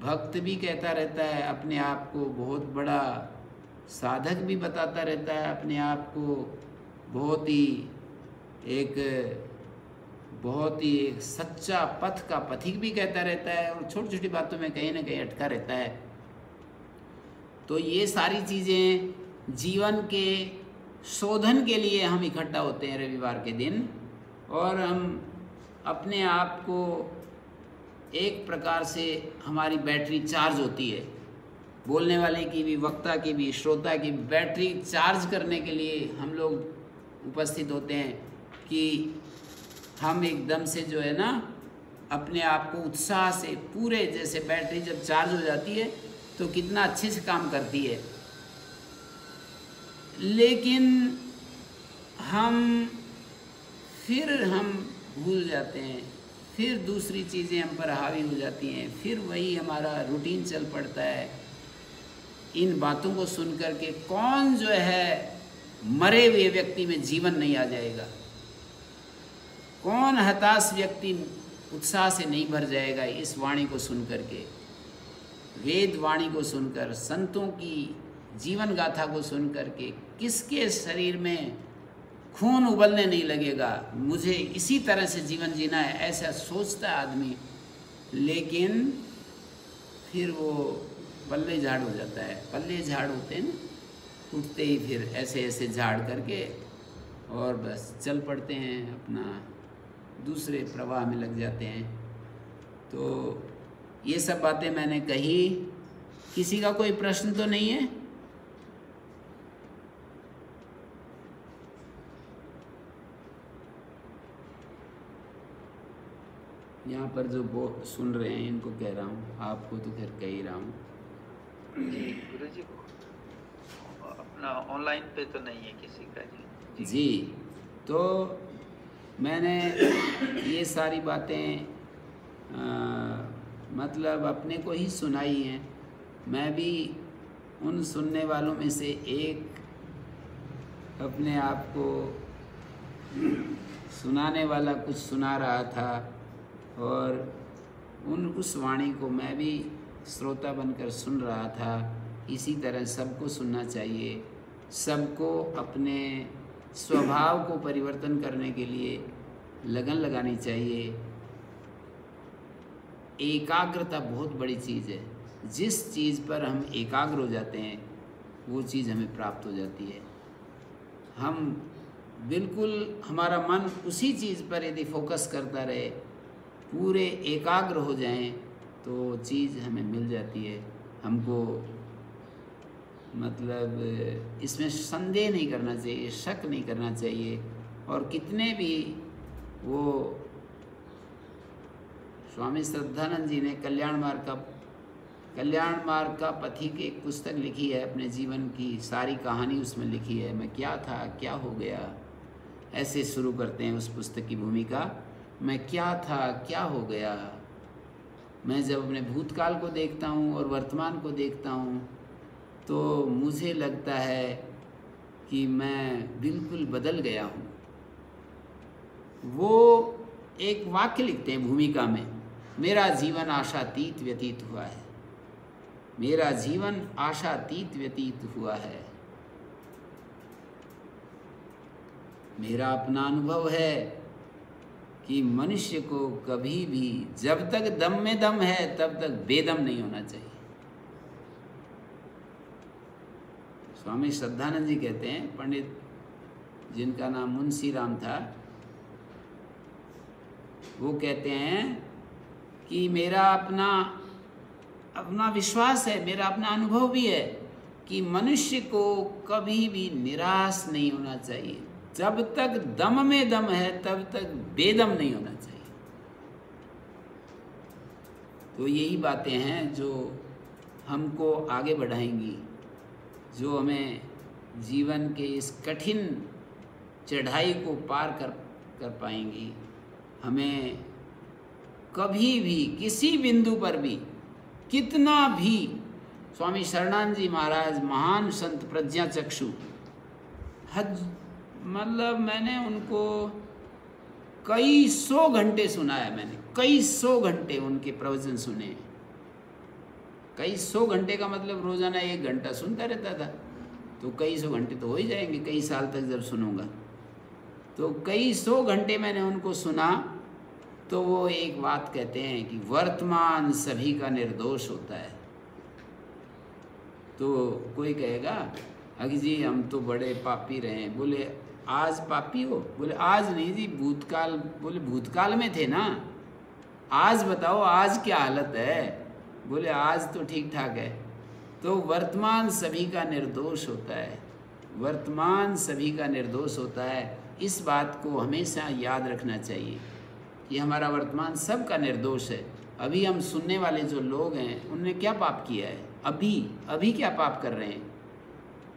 भक्त भी कहता रहता है, अपने आप को बहुत बड़ा साधक भी बताता रहता है, अपने आप को बहुत ही एक सच्चा पथ का पथिक भी कहता रहता है, और छोटी छोटी बातों में कहीं ना कहीं अटका रहता है। तो ये सारी चीज़ें जीवन के शोधन के लिए हम इकट्ठा होते हैं रविवार के दिन, और हम अपने आप को एक प्रकार से, हमारी बैटरी चार्ज होती है बोलने वाले की भी, वक्ता की भी, श्रोता की बैटरी चार्ज करने के लिए हम लोग उपस्थित होते हैं कि हम एकदम से जो है ना अपने आप को उत्साह से पूरे, जैसे बैटरी जब चार्ज हो जाती है तो कितना अच्छे से काम करती है। लेकिन हम भूल जाते हैं, फिर दूसरी चीज़ें हम पर हावी हो जाती हैं, फिर वही हमारा रूटीन चल पड़ता है। इन बातों को सुन कर के कौन जो है मरे हुए व्यक्ति में जीवन नहीं आ जाएगा, कौन हताश व्यक्ति उत्साह से नहीं भर जाएगा इस वाणी को सुन कर के, वेद वाणी को सुनकर, संतों की जीवन गाथा को सुन कर के किसके शरीर में खून उबलने नहीं लगेगा। मुझे इसी तरह से जीवन जीना है, ऐसा सोचता है आदमी, लेकिन फिर वो पल्ले झाड़ हो जाता है। पल्ले झाड़ होते हैं ना, उठते ही फिर ऐसे ऐसे झाड़ करके और बस चल पड़ते हैं, अपना दूसरे प्रवाह में लग जाते हैं। तो ये सब बातें मैंने कही। किसी का कोई प्रश्न तो नहीं है? यहाँ पर जो वो सुन रहे हैं इनको कह रहा हूँ, आपको तो खैर कह ही रहा हूँ। गुरु जी अपना ऑनलाइन पे तो नहीं है किसी का जी? जी, तो मैंने ये सारी बातें मतलब अपने को ही सुनाई हैं। मैं भी उन सुनने वालों में से एक अपने आप को सुनाने वाला कुछ सुना रहा था, और उस वाणी को मैं भी श्रोता बनकर सुन रहा था। इसी तरह सबको सुनना चाहिए, सबको अपने स्वभाव को परिवर्तन करने के लिए लगन लगानी चाहिए। एकाग्रता बहुत बड़ी चीज़ है। जिस चीज़ पर हम एकाग्र हो जाते हैं वो चीज़ हमें प्राप्त हो जाती है। हम बिल्कुल, हमारा मन उसी चीज़ पर यदि फोकस करता रहे, पूरे एकाग्र हो जाएं, तो चीज़ हमें मिल जाती है। हमको मतलब इसमें संदेह नहीं करना चाहिए, शक नहीं करना चाहिए। और कितने भी वो स्वामी श्रद्धानंद जी ने कल्याण मार्ग का पथिक एक पुस्तक लिखी है, अपने जीवन की सारी कहानी उसमें लिखी है। मैं क्या था, क्या हो गया, ऐसे शुरू करते हैं उस पुस्तक की भूमिका। मैं क्या था, क्या हो गया। मैं जब अपने भूतकाल को देखता हूँ और वर्तमान को देखता हूँ तो मुझे लगता है कि मैं बिल्कुल बदल गया हूँ। वो एक वाक्य लिखते हैं भूमिका में, मेरा जीवन आशातीत व्यतीत हुआ है, मेरा जीवन आशातीत व्यतीत हुआ है। मेरा अपना अनुभव है कि मनुष्य को कभी भी, जब तक दम में दम है तब तक बेदम नहीं होना चाहिए। स्वामी श्रद्धानंद जी कहते हैं, पंडित जिनका नाम मुंशी राम था, वो कहते हैं कि मेरा अपना विश्वास है, मेरा अपना अनुभव भी है कि मनुष्य को कभी भी निराश नहीं होना चाहिए। जब तक दम में दम है तब तक बेदम नहीं होना चाहिए। तो यही बातें हैं जो हमको आगे बढ़ाएंगी, जो हमें जीवन के इस कठिन चढ़ाई को पार कर पाएंगी। हमें कभी भी, किसी बिंदु पर भी, कितना भी, स्वामी शरणानंद जी महाराज महान संत प्रज्ञा चक्षु, मतलब मैंने उनको कई सौ घंटे सुना है। मैंने कई सौ घंटे उनके प्रवचन सुने। कई सौ घंटे का मतलब रोज़ाना 1 घंटा सुनता रहता था, तो कई सौ घंटे तो हो ही जाएंगे, कई साल तक जब सुनूंगा। तो कई सौ घंटे मैंने उनको सुना। तो वो एक बात कहते हैं कि वर्तमान सभी का निर्दोष होता है। तो कोई कहेगा अगी जी हम तो बड़े पापी रहे हैं। बोले आज पापी हो? बोले आज नहीं जी, भूतकाल। बोले भूतकाल में थे ना, आज बताओ आज क्या हालत है? बोले आज तो ठीक ठाक है। तो वर्तमान सभी का निर्दोष होता है, वर्तमान सभी का निर्दोष होता है। इस बात को हमेशा याद रखना चाहिए कि हमारा वर्तमान सब का निर्दोष है। अभी हम सुनने वाले जो लोग हैं उनने क्या पाप किया है, अभी क्या पाप कर रहे हैं,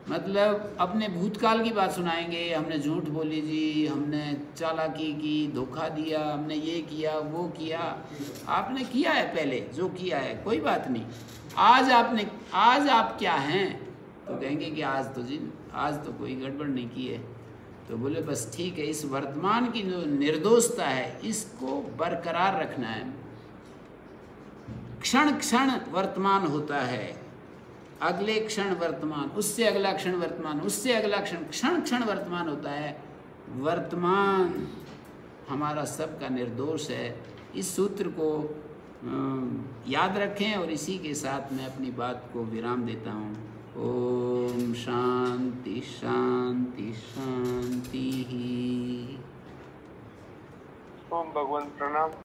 मतलब अपने भूतकाल की बात सुनाएंगे, हमने झूठ बोली जी, हमने चालाकी की, धोखा दिया, हमने ये किया वो किया। आपने किया है पहले जो किया है, कोई बात नहीं। आज आप क्या हैं, तो कहेंगे कि आज तो कोई गड़बड़ नहीं की है। तो बोले बस ठीक है, इस वर्तमान की जो निर्दोषता है इसको बरकरार रखना है। क्षण क्षण वर्तमान होता है, अगले क्षण वर्तमान, उससे अगला क्षण वर्तमान, उससे अगला क्षण, क्षण क्षण वर्तमान होता है। वर्तमान हमारा सब का निर्दोष है। इस सूत्र को याद रखें और इसी के साथ मैं अपनी बात को विराम देता हूँ। ओम शांति शांति शांति। ओम भगवान प्रणाम।